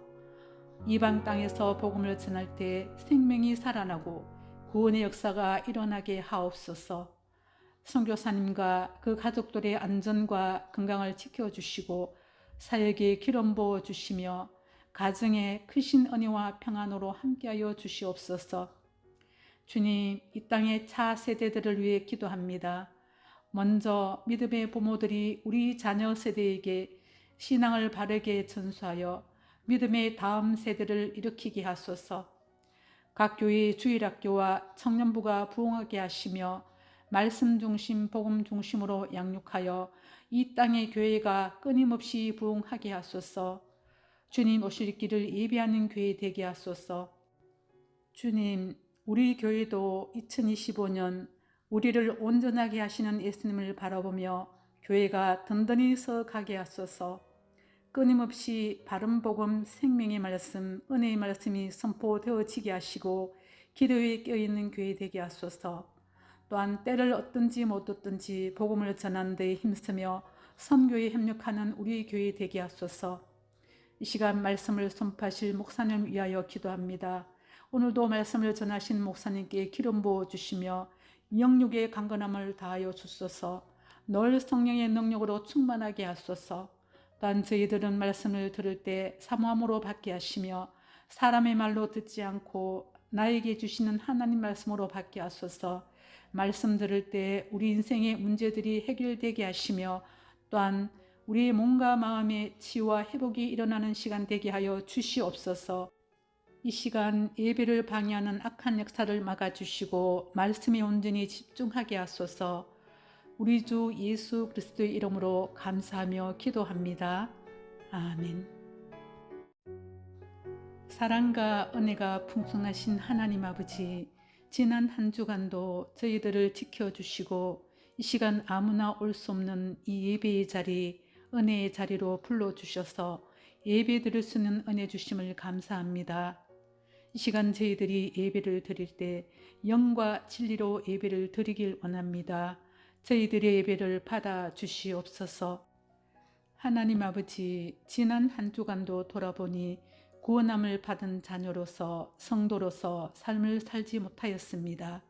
이방 땅에서 복음을 전할 때 생명이 살아나고 구원의 역사가 일어나게 하옵소서. 선교사님과 그 가족들의 안전과 건강을 지켜주시고 사역에 기름 부어 주시며 가정에 크신 은혜와 평안으로 함께하여 주시옵소서. 주님, 이 땅의 차 세대들을 위해 기도합니다. 먼저 믿음의 부모들이 우리 자녀 세대에게 신앙을 바르게 전수하여 믿음의 다음 세대를 일으키게 하소서. 각 교회의 주일학교와 청년부가 부흥하게 하시며 말씀 중심, 복음 중심으로 양육하여 이 땅의 교회가 끊임없이 부흥하게 하소서. 주님 오실 길을 예비하는 교회 되게 하소서. 주님, 우리 교회도 2025년 우리를 온전하게 하시는 예수님을 바라보며 교회가 든든히 서가게 하소서. 끊임없이 바른 복음, 생명의 말씀, 은혜의 말씀이 선포되어지게 하시고 기도에 껴있는 교회 되게 하소서. 또한 때를 얻든지 못 얻든지 복음을 전하는 데 힘쓰며 선교에 협력하는 우리 교회 되게 하소서. 이 시간 말씀을 선포하실 목사님 위하여 기도합니다. 오늘도 말씀을 전하신 목사님께 기름 부어 주시며 영육의 강건함을 다하여 주소서. 늘 성령의 능력으로 충만하게 하소서. 또한 저희들은 말씀을 들을 때 사모함으로 받게 하시며 사람의 말로 듣지 않고 나에게 주시는 하나님 말씀으로 받게 하소서. 말씀 들을 때 우리 인생의 문제들이 해결되게 하시며 또한 우리의 몸과 마음의 치유와 회복이 일어나는 시간 되게 하여 주시옵소서. 이 시간 예배를 방해하는 악한 역사를 막아주시고 말씀에 온전히 집중하게 하소서. 우리 주 예수 그리스도의 이름으로 감사하며 기도합니다. 아멘. 사랑과 은혜가 풍성하신 하나님 아버지, 지난 한 주간도 저희들을 지켜주시고 이 시간 아무나 올 수 없는 이 예배의 자리, 은혜의 자리로 불러주셔서 예배 드릴 수 있는 은혜 주심을 감사합니다. 이 시간 저희들이 예배를 드릴 때 영과 진리로 예배를 드리길 원합니다. 저희들의 예배를 받아 주시옵소서. 하나님 아버지, 지난 한 주간도 돌아보니 구원함을 받은 자녀로서 성도로서 삶을 살지 못하였습니다.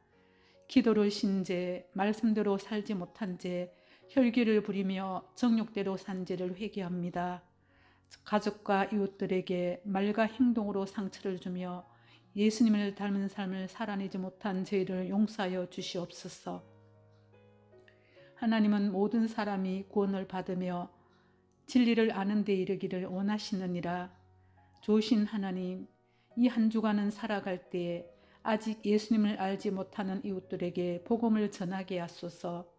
기도를 신제, 말씀대로 살지 못한 죄, 혈기를 부리며 정욕대로 산 죄를 회개합니다. 가족과 이웃들에게 말과 행동으로 상처를 주며 예수님을 닮은 삶을 살아내지 못한 죄를 용서하여 주시옵소서. 하나님은 모든 사람이 구원을 받으며 진리를 아는 데 이르기를 원하시느니라. 좋으신 하나님, 이 한 주간은 살아갈 때에 아직 예수님을 알지 못하는 이웃들에게 복음을 전하게 하소서.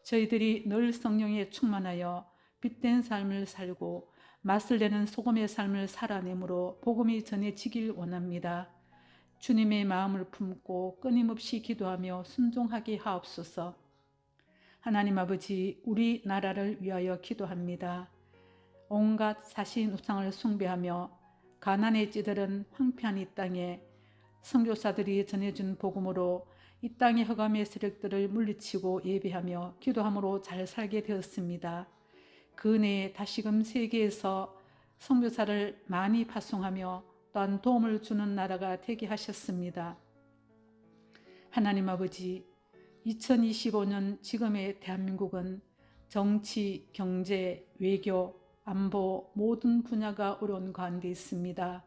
저희들이 늘 성령에 충만하여 빛된 삶을 살고 맛을 내는 소금의 삶을 살아내므로 복음이 전해지길 원합니다. 주님의 마음을 품고 끊임없이 기도하며 순종하게 하옵소서. 하나님 아버지, 우리나라를 위하여 기도합니다. 온갖 사신 우상을 숭배하며 가난에 찌들은 황폐한 이 땅에 선교사들이 전해준 복음으로 이 땅의 흑암의 세력들을 물리치고 예배하며 기도함으로 잘 살게 되었습니다. 그 은혜에 다시금 세계에서 선교사를 많이 파송하며 또한 도움을 주는 나라가 되게 하셨습니다. 하나님 아버지, 2025년 지금의 대한민국은 정치, 경제, 외교, 안보 모든 분야가 어려운 가운데 있습니다.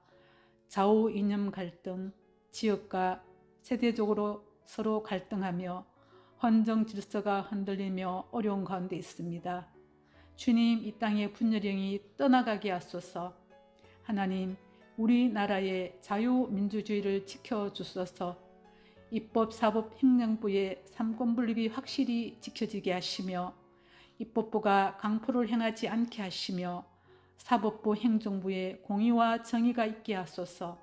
좌우 이념 갈등, 지역과 세대적으로 서로 갈등하며 헌정 질서가 흔들리며 어려운 가운데 있습니다. 주님, 이 땅의 분열령이 떠나가게 하소서. 하나님, 우리나라의 자유민주주의를 지켜주소서. 입법, 사법, 행정부의 삼권분립이 확실히 지켜지게 하시며 입법부가 강포를 행하지 않게 하시며 사법부, 행정부의 공의와 정의가 있게 하소서.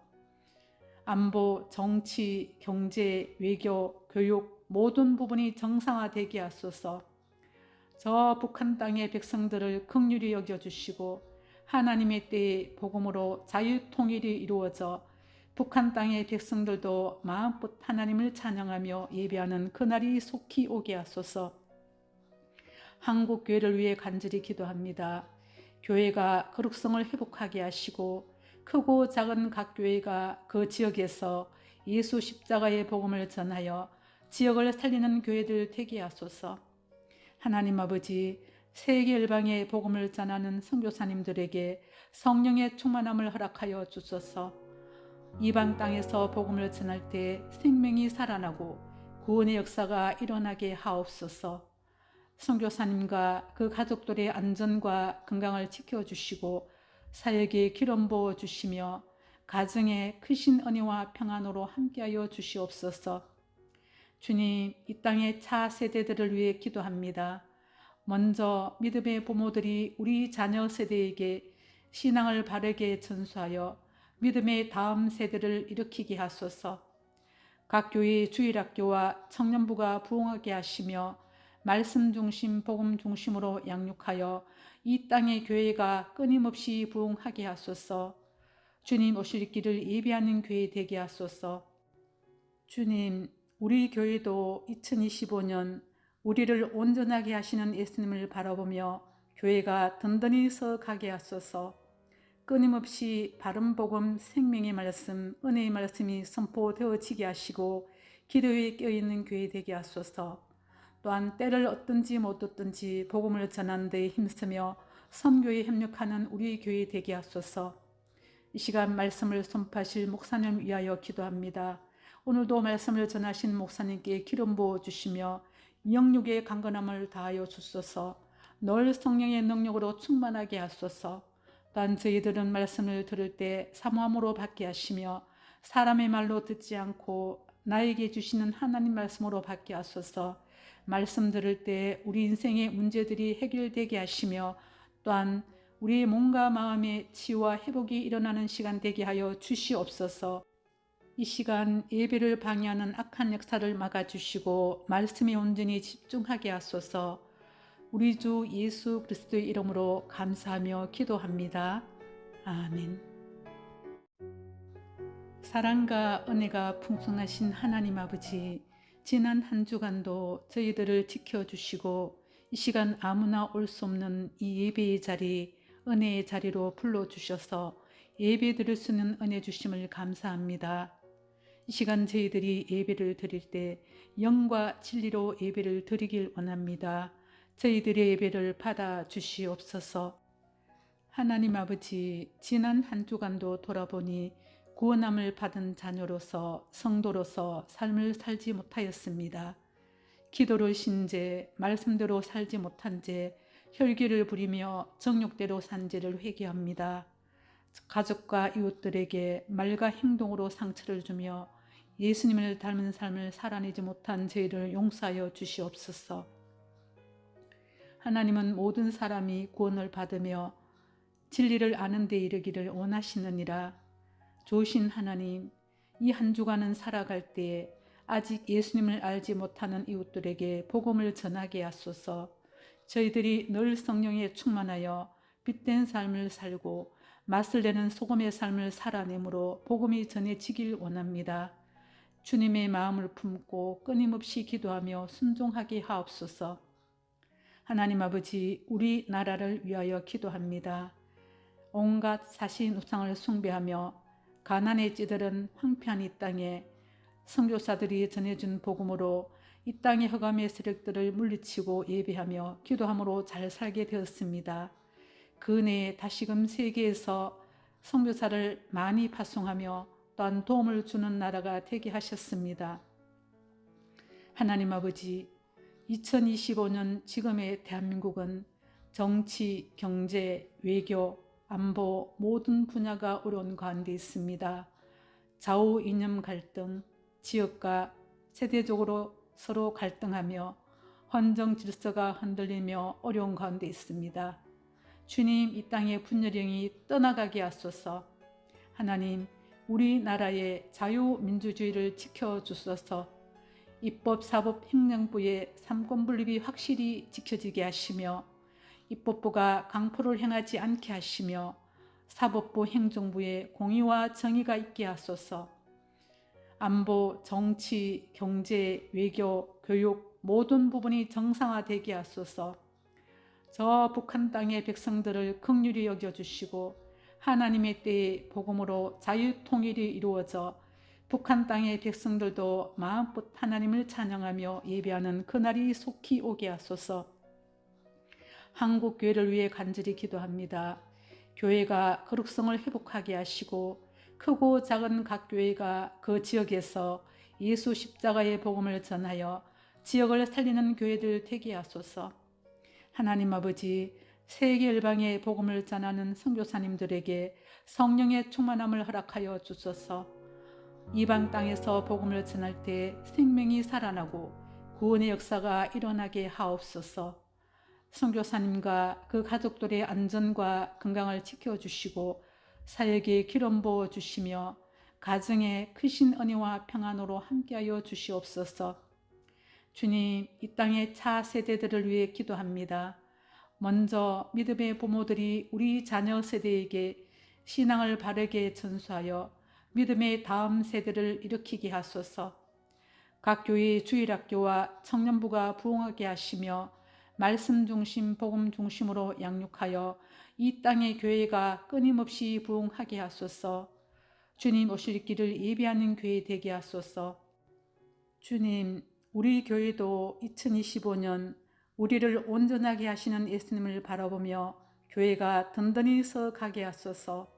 안보, 정치, 경제, 외교, 교육 모든 부분이 정상화되게 하소서. 저 북한 땅의 백성들을 긍휼히 여겨주시고 하나님의 때에 복음으로 자유통일이 이루어져 북한 땅의 백성들도 마음껏 하나님을 찬양하며 예배하는 그날이 속히 오게 하소서. 한국 교회를 위해 간절히 기도합니다. 교회가 거룩성을 회복하게 하시고 크고 작은 각 교회가 그 지역에서 예수 십자가의 복음을 전하여 지역을 살리는 교회들 되게 하소서. 하나님 아버지, 세계 열방의 복음을 전하는 선교사님들에게 성령의 충만함을 허락하여 주소서. 이방 땅에서 복음을 전할 때 생명이 살아나고 구원의 역사가 일어나게 하옵소서. 선교사님과 그 가족들의 안전과 건강을 지켜주시고 사역에 기름 부어 주시며 가정에 크신 은혜와 평안으로 함께하여 주시옵소서. 주님, 이 땅의 차세대들을 위해 기도합니다. 먼저 믿음의 부모들이 우리 자녀 세대에게 신앙을 바르게 전수하여 믿음의 다음 세대를 일으키게 하소서. 각 교회의 주일학교와 청년부가 부흥하게 하시며 말씀 중심, 복음 중심으로 양육하여 이 땅의 교회가 끊임없이 부흥하게 하소서. 주님 오실 길을 예비하는 교회 되게 하소서. 주님, 우리 교회도 2025년 우리를 온전하게 하시는 예수님을 바라보며 교회가 든든히 서가게 하소서. 끊임없이 바른 복음, 생명의 말씀, 은혜의 말씀이 선포되어지게 하시고 기도에 껴있는 교회 되게 하소서. 또한 때를 얻든지 못 얻든지 복음을 전하는 데 힘쓰며 선교에 협력하는 우리 교회 되게 하소서. 이 시간 말씀을 선포하실 목사님 위하여 기도합니다. 오늘도 말씀을 전하신 목사님께 기름 부어 주시며 영육의 강건함을 다하여 주소서. 늘 성령의 능력으로 충만하게 하소서. 또한 저희들은 말씀을 들을 때 사모함으로 받게 하시며 사람의 말로 듣지 않고 나에게 주시는 하나님 말씀으로 받게 하소서. 말씀 들을 때 우리 인생의 문제들이 해결되게 하시며 또한 우리의 몸과 마음의 치유와 회복이 일어나는 시간 되게 하여 주시옵소서. 이 시간 예배를 방해하는 악한 역사를 막아주시고 말씀에 온전히 집중하게 하소서. 우리 주 예수 그리스도의 이름으로 감사하며 기도합니다. 아멘. 사랑과 은혜가 풍성하신 하나님 아버지, 지난 한 주간도 저희들을 지켜주시고 이 시간 아무나 올 수 없는 이 예배의 자리, 은혜의 자리로 불러주셔서 예배 드릴 수 있는 은혜 주심을 감사합니다. 이 시간 저희들이 예배를 드릴 때 영과 진리로 예배를 드리길 원합니다. 저희들의 예배를 받아 주시옵소서. 하나님 아버지, 지난 한 주간도 돌아보니 구원함을 받은 자녀로서 성도로서 삶을 살지 못하였습니다. 기도를 신제, 말씀대로 살지 못한 제, 혈기를 부리며 정욕대로 산 죄를 회개합니다. 가족과 이웃들에게 말과 행동으로 상처를 주며 예수님을 닮은 삶을 살아내지 못한 죄를 용서하여 주시옵소서. 하나님은 모든 사람이 구원을 받으며 진리를 아는 데 이르기를 원하시느니라. 좋으신 하나님, 이 한 주간은 살아갈 때에 아직 예수님을 알지 못하는 이웃들에게 복음을 전하게 하소서. 저희들이 늘 성령에 충만하여 빛된 삶을 살고 맛을 내는 소금의 삶을 살아내므로 복음이 전해지길 원합니다. 주님의 마음을 품고 끊임없이 기도하며 순종하게 하옵소서. 하나님 아버지, 우리나라를 위하여 기도합니다. 온갖 사신 우상을 숭배하며 가난에 찌들은 황폐한 이 땅에 선교사들이 전해준 복음으로 이 땅의 흑암의 세력들을 물리치고 예배하며 기도함으로 잘 살게 되었습니다. 그 내에 다시금 세계에서 선교사를 많이 파송하며 또한 도움을 주는 나라가 되게 하셨습니다. 하나님 아버지, 2025년 지금의 대한민국은 정치, 경제, 외교, 안보 모든 분야가 어려운 가운데 있습니다. 좌우 이념 갈등, 지역과 세대적으로 서로 갈등하며 헌정 질서가 흔들리며 어려운 가운데 있습니다. 주님, 이 땅의 분열령이 떠나가게 하소서. 하나님, 우리나라의 자유민주주의를 지켜주소서. 입법, 사법, 행정부의 삼권분립이 확실히 지켜지게 하시며 입법부가 강포를 행하지 않게 하시며 사법부, 행정부에 공의와 정의가 있게 하소서. 안보, 정치, 경제, 외교, 교육 모든 부분이 정상화되게 하소서. 저 북한 땅의 백성들을 긍휼히 여겨주시고 하나님의 때에 복음으로 자유통일이 이루어져 북한 땅의 백성들도 마음껏 하나님을 찬양하며 예배하는 그날이 속히 오게 하소서. 한국 교회를 위해 간절히 기도합니다. 교회가 거룩성을 회복하게 하시고 크고 작은 각 교회가 그 지역에서 예수 십자가의 복음을 전하여 지역을 살리는 교회들 되게 하소서. 하나님 아버지, 세계 열방의 복음을 전하는 선교사님들에게 성령의 충만함을 허락하여 주소서. 이방 땅에서 복음을 전할 때 생명이 살아나고 구원의 역사가 일어나게 하옵소서. 선교사님과 그 가족들의 안전과 건강을 지켜주시고 사역에 기름 부어 주시며 가정에 크신 은혜와 평안으로 함께하여 주시옵소서. 주님, 이 땅의 차세대들을 위해 기도합니다. 먼저 믿음의 부모들이 우리 자녀 세대에게 신앙을 바르게 전수하여 믿음의 다음 세대를 일으키게 하소서. 각 교회의 주일학교와 청년부가 부흥하게 하시며 말씀 중심, 복음 중심으로 양육하여 이 땅의 교회가 끊임없이 부흥하게 하소서. 주님 오실 길을 예비하는 교회 되게 하소서. 주님, 우리 교회도 2025년 우리를 온전하게 하시는 예수님을 바라보며 교회가 든든히 서가게 하소서.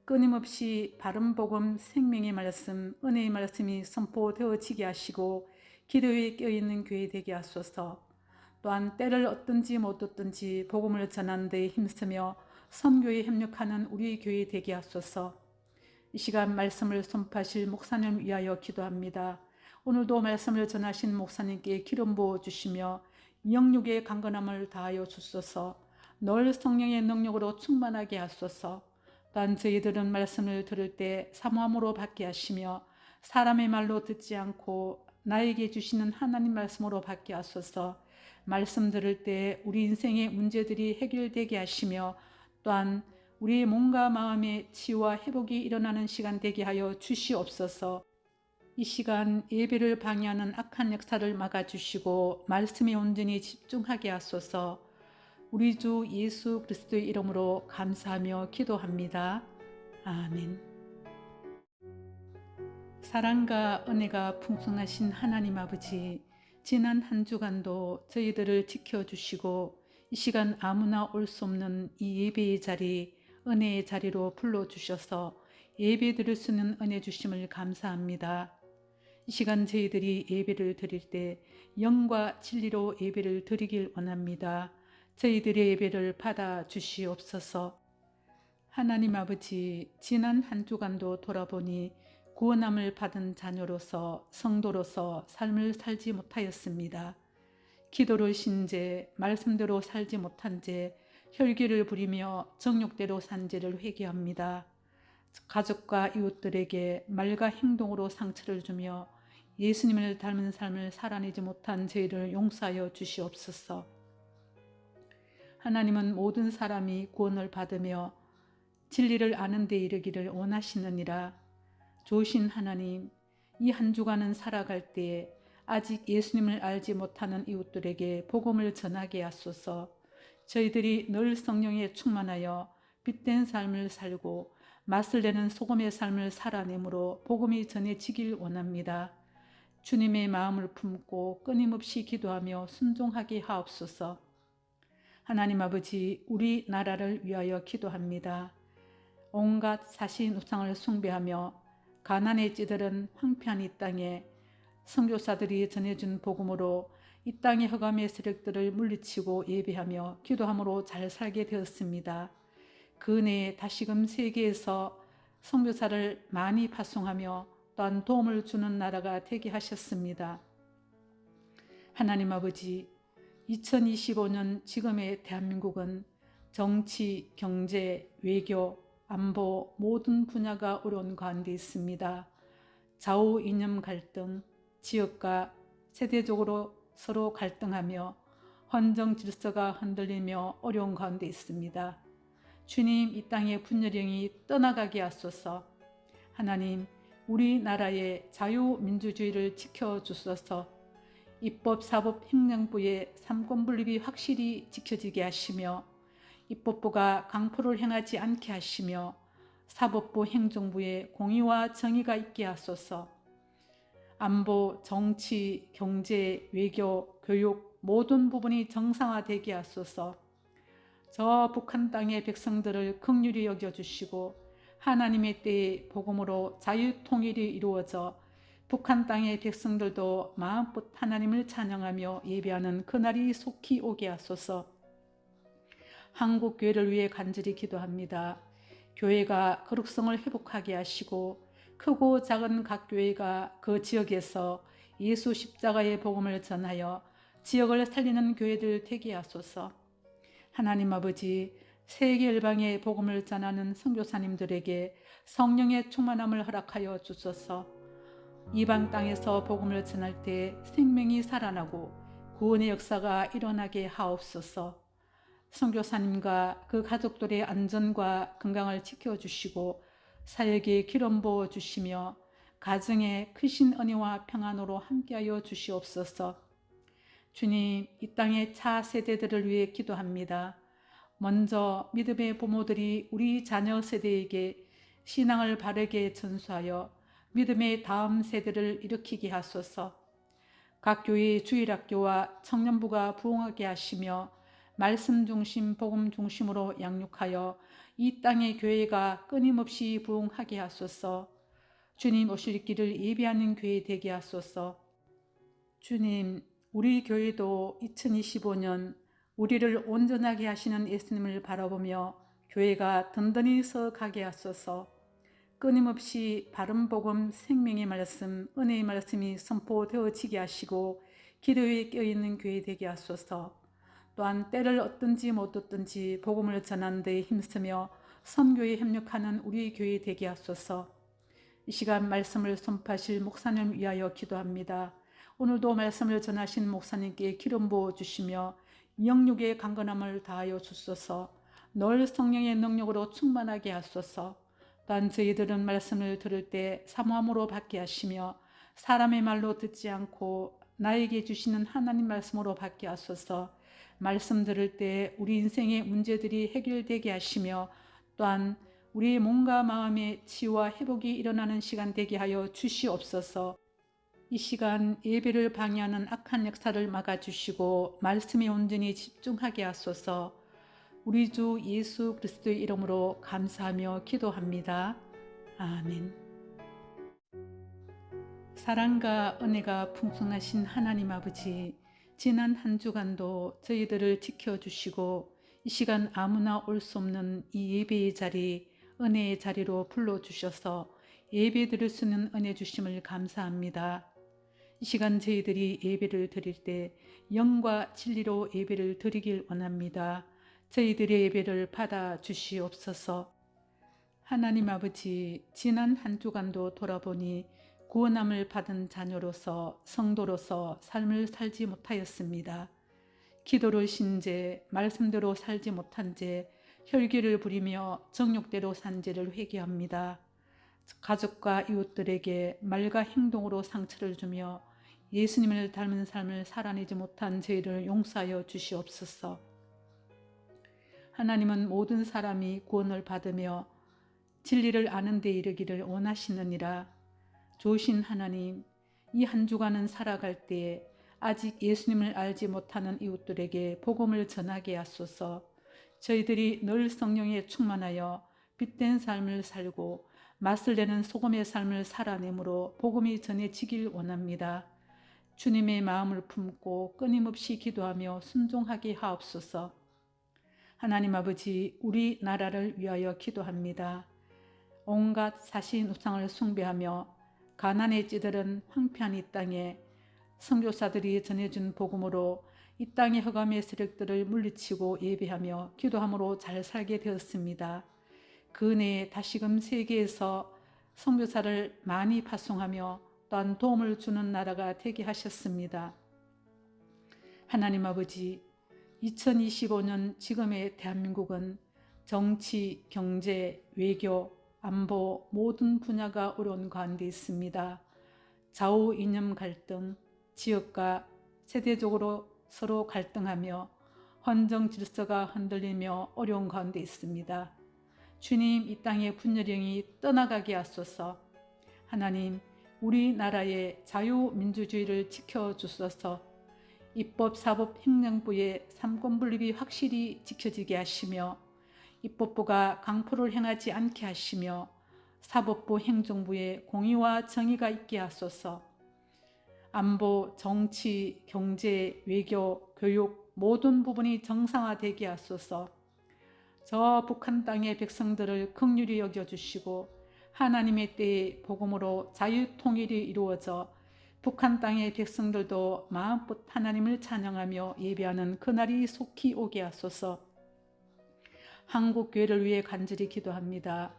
끊임없이 바른 복음, 생명의 말씀, 은혜의 말씀이 선포되어지게 하시고 기도에 껴있는 교회 되게 하소서. 또한 때를 얻든지 못 얻든지 복음을 전하는 데 힘쓰며 선교에 협력하는 우리 교회 되게 하소서. 이 시간 말씀을 선포하실 목사님 위하여 기도합니다. 오늘도 말씀을 전하신 목사님께 기름 부어 주시며 영육의 강건함을 다하여 주소서. 늘 성령의 능력으로 충만하게 하소서. 또한 저희들은 말씀을 들을 때 사모함으로 받게 하시며 사람의 말로 듣지 않고 나에게 주시는 하나님 말씀으로 받게 하소서. 말씀 들을 때 우리 인생의 문제들이 해결되게 하시며 또한 우리의 몸과 마음의 치유와 회복이 일어나는 시간 되게 하여 주시옵소서. 이 시간 예배를 방해하는 악한 역사를 막아주시고 말씀에 온전히 집중하게 하소서. 우리 주 예수 그리스도의 이름으로 감사하며 기도합니다. 아멘. 사랑과 은혜가 풍성하신 하나님 아버지, 지난 한 주간도 저희들을 지켜주시고 이 시간 아무나 올 수 없는 이 예배의 자리, 은혜의 자리로 불러주셔서 예배 드릴 수 있는 은혜 주심을 감사합니다. 이 시간 저희들이 예배를 드릴 때 영과 진리로 예배를 드리길 원합니다. 저희들의 예배를 받아 주시옵소서. 하나님 아버지, 지난 한 주간도 돌아보니 구원함을 받은 자녀로서 성도로서 삶을 살지 못하였습니다. 기도를 신제, 말씀대로 살지 못한 죄, 혈기를 부리며 정욕대로 산 죄를 회개합니다. 가족과 이웃들에게 말과 행동으로 상처를 주며 예수님을 닮은 삶을 살아내지 못한 저희를 용서하여 주시옵소서. 하나님은 모든 사람이 구원을 받으며 진리를 아는 데 이르기를 원하시느니라. 좋으신 하나님, 이 한 주간은 살아갈 때에 아직 예수님을 알지 못하는 이웃들에게 복음을 전하게 하소서. 저희들이 늘 성령에 충만하여 빛된 삶을 살고 맛을 내는 소금의 삶을 살아내므로 복음이 전해지길 원합니다. 주님의 마음을 품고 끊임없이 기도하며 순종하게 하옵소서. 하나님 아버지, 우리나라를 위하여 기도합니다. 온갖 사신 우상을 숭배하며 가난에 찌들은 황폐한 이 땅에 선교사들이 전해준 복음으로 이 땅의 흑암의 세력들을 물리치고 예배하며 기도함으로 잘 살게 되었습니다. 그 은혜에 다시금 세계에서 선교사를 많이 파송하며 또한 도움을 주는 나라가 되게 하셨습니다. 하나님 아버지, 2025년 지금의 대한민국은 정치, 경제, 외교, 안보 모든 분야가 어려운 가운데 있습니다. 좌우 이념 갈등, 지역과 세대적으로 서로 갈등하며 헌정 질서가 흔들리며 어려운 가운데 있습니다. 주님, 이 땅의 분열령이 떠나가게 하소서. 하나님, 우리나라의 자유민주주의를 지켜주소서. 입법, 사법, 행정부의 삼권분립이 확실히 지켜지게 하시며 입법부가 강포를 행하지 않게 하시며 사법부, 행정부의 공의와 정의가 있게 하소서. 안보, 정치, 경제, 외교, 교육 모든 부분이 정상화되게 하소서. 저 북한 땅의 백성들을 긍휼히 여겨주시고 하나님의 때의 복음으로 자유통일이 이루어져 북한 땅의 백성들도 마음껏 하나님을 찬양하며 예배하는 그날이 속히 오게 하소서. 한국 교회를 위해 간절히 기도합니다. 교회가 거룩성을 회복하게 하시고 크고 작은 각 교회가 그 지역에서 예수 십자가의 복음을 전하여 지역을 살리는 교회들 되게 하소서. 하나님 아버지, 세계 열방의 복음을 전하는 선교사님들에게 성령의 충만함을 허락하여 주소서. 이방 땅에서 복음을 전할 때 생명이 살아나고 구원의 역사가 일어나게 하옵소서. 선교사님과 그 가족들의 안전과 건강을 지켜주시고 사역에 기름 부어 주시며 가정에 크신 은혜와 평안으로 함께하여 주시옵소서. 주님, 이 땅의 차세대들을 위해 기도합니다. 먼저 믿음의 부모들이 우리 자녀 세대에게 신앙을 바르게 전수하여 믿음의 다음 세대를 일으키게 하소서. 각 교회의 주일학교와 청년부가 부흥하게 하시며 말씀 중심, 복음 중심으로 양육하여 이 땅의 교회가 끊임없이 부흥하게 하소서. 주님 오실 길을 예비하는 교회 되게 하소서. 주님, 우리 교회도 2025년 우리를 온전하게 하시는 예수님을 바라보며 교회가 든든히 서가게 하소서. 끊임없이 바른 복음, 생명의 말씀, 은혜의 말씀이 선포되어지게 하시고 기도에 깨어있는 교회 되게 하소서. 또한 때를 얻든지 못 얻든지 복음을 전하는 데 힘쓰며 선교에 협력하는 우리 교회 되게 하소서. 이 시간 말씀을 선포하실 목사님 위하여 기도합니다. 오늘도 말씀을 전하신 목사님께 기름 부어 주시며 영육의 강건함을 다하여 주소서. 늘 성령의 능력으로 충만하게 하소서. 또한 저희들은 말씀을 들을 때 사모함으로 받게 하시며 사람의 말로 듣지 않고 나에게 주시는 하나님 말씀으로 받게 하소서. 말씀 들을 때 우리 인생의 문제들이 해결되게 하시며 또한 우리의 몸과 마음의 치유와 회복이 일어나는 시간 되게 하여 주시옵소서. 이 시간 예배를 방해하는 악한 역사를 막아주시고 말씀에 온전히 집중하게 하소서. 우리 주 예수 그리스도의 이름으로 감사하며 기도합니다. 아멘. 사랑과 은혜가 풍성하신 하나님 아버지, 지난 한 주간도 저희들을 지켜주시고 이 시간 아무나 올 수 없는 이 예배의 자리, 은혜의 자리로 불러주셔서 예배 드릴 수 있는 은혜 주심을 감사합니다. 이 시간 저희들이 예배를 드릴 때 영과 진리로 예배를 드리길 원합니다. 저희들의 예배를 받아 주시옵소서. 하나님 아버지, 지난 한 주간도 돌아보니 구원함을 받은 자녀로서 성도로서 삶을 살지 못하였습니다. 기도를 신제, 말씀대로 살지 못한 죄, 혈기를 부리며 정욕대로 산 죄를 회개합니다. 가족과 이웃들에게 말과 행동으로 상처를 주며 예수님을 닮은 삶을 살아내지 못한 죄를 용서하여 주시옵소서. 하나님은 모든 사람이 구원을 받으며 진리를 아는 데 이르기를 원하시느니라. 좋으신 하나님, 이 한 주간은 살아갈 때에 아직 예수님을 알지 못하는 이웃들에게 복음을 전하게 하소서. 저희들이 늘 성령에 충만하여 빛된 삶을 살고 맛을 내는 소금의 삶을 살아내므로 복음이 전해지길 원합니다. 주님의 마음을 품고 끊임없이 기도하며 순종하게 하옵소서. 하나님 아버지, 우리나라를 위하여 기도합니다. 온갖 사신 우상을 숭배하며 가난에 찌들은 황폐한 이 땅에 선교사들이 전해준 복음으로 이 땅의 흑암의 세력들을 물리치고 예배하며 기도함으로 잘 살게 되었습니다. 그 은혜에 다시금 세계에서 선교사를 많이 파송하며 또한 도움을 주는 나라가 되게 하셨습니다. 하나님 아버지, 2025년 지금의 대한민국은 정치, 경제, 외교, 안보 모든 분야가 어려운 가운데 있습니다. 좌우 이념 갈등, 지역과 세대적으로 서로 갈등하며 헌정 질서가 흔들리며 어려운 가운데 있습니다. 주님, 이 땅의 분열령이 떠나가게 하소서. 하나님, 우리나라의 자유민주주의를 지켜주소서. 입법, 사법, 행정부의 삼권분립이 확실히 지켜지게 하시며 입법부가 강포를 행하지 않게 하시며 사법부, 행정부의 공의와 정의가 있게 하소서. 안보, 정치, 경제, 외교, 교육 모든 부분이 정상화되게 하소서. 저 북한 땅의 백성들을 긍휼히 여겨주시고 하나님의 때에 복음으로 자유통일이 이루어져 북한 땅의 백성들도 마음껏 하나님을 찬양하며 예배하는 그날이 속히 오게 하소서. 한국 교회를 위해 간절히 기도합니다.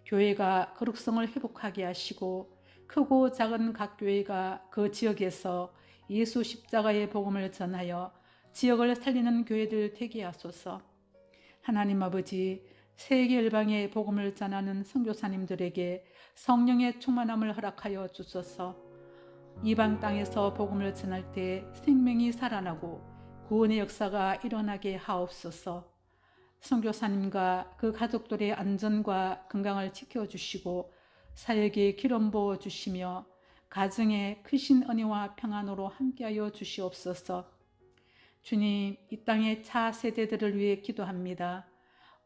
교회가 거룩성을 회복하게 하시고 크고 작은 각 교회가 그 지역에서 예수 십자가의 복음을 전하여 지역을 살리는 교회들 되게 하소서. 하나님 아버지, 세계 열방의 복음을 전하는 선교사님들에게 성령의 충만함을 허락하여 주소서. 이방 땅에서 복음을 전할 때 생명이 살아나고 구원의 역사가 일어나게 하옵소서. 선교사님과 그 가족들의 안전과 건강을 지켜주시고 사역에 기름 부어 주시며 가정에 크신 은혜와 평안으로 함께하여 주시옵소서. 주님, 이 땅의 차세대들을 위해 기도합니다.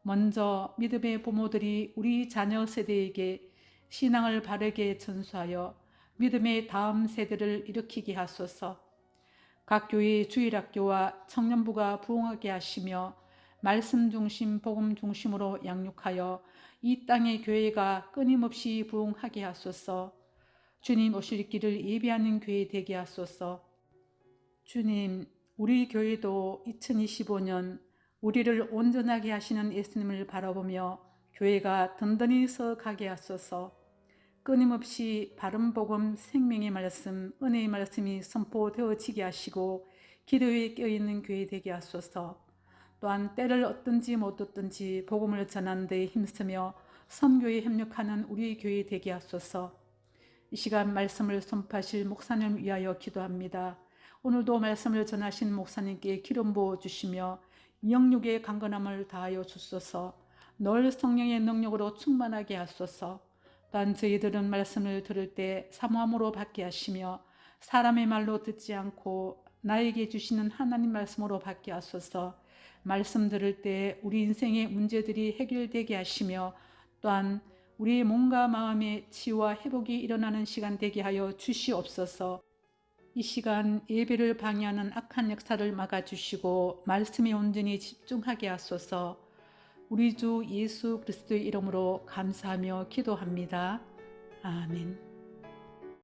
먼저 믿음의 부모들이 우리 자녀 세대에게 신앙을 바르게 전수하여 믿음의 다음 세대를 일으키게 하소서. 각 교회의 주일학교와 청년부가 부흥하게 하시며 말씀 중심, 복음 중심으로 양육하여 이 땅의 교회가 끊임없이 부흥하게 하소서. 주님 오실 길을 예비하는 교회 되게 하소서. 주님, 우리 교회도 2025년 우리를 온전하게 하시는 예수님을 바라보며 교회가 든든히 서가게 하소서. 끊임없이 바른 복음, 생명의 말씀, 은혜의 말씀이 선포되어지게 하시고 기도에 껴있는 교회 되게 하소서. 또한 때를 얻든지 못 얻든지 복음을 전하는 데 힘쓰며 선교에 협력하는 우리 교회 되게 하소서. 이 시간 말씀을 선포하실 목사님 위하여 기도합니다. 오늘도 말씀을 전하신 목사님께 기름 부어 주시며 영육의 강건함을 다하여 주소서. 늘 성령의 능력으로 충만하게 하소서. 또한 저희들은 말씀을 들을 때 사모함으로 받게 하시며 사람의 말로 듣지 않고 나에게 주시는 하나님 말씀으로 받게 하소서. 말씀 들을 때 우리 인생의 문제들이 해결되게 하시며 또한 우리의 몸과 마음의 치유와 회복이 일어나는 시간 되게 하여 주시옵소서. 이 시간 예배를 방해하는 악한 역사를 막아주시고 말씀에 온전히 집중하게 하소서. 우리 주 예수 그리스도의 이름으로 감사하며 기도합니다. 아멘.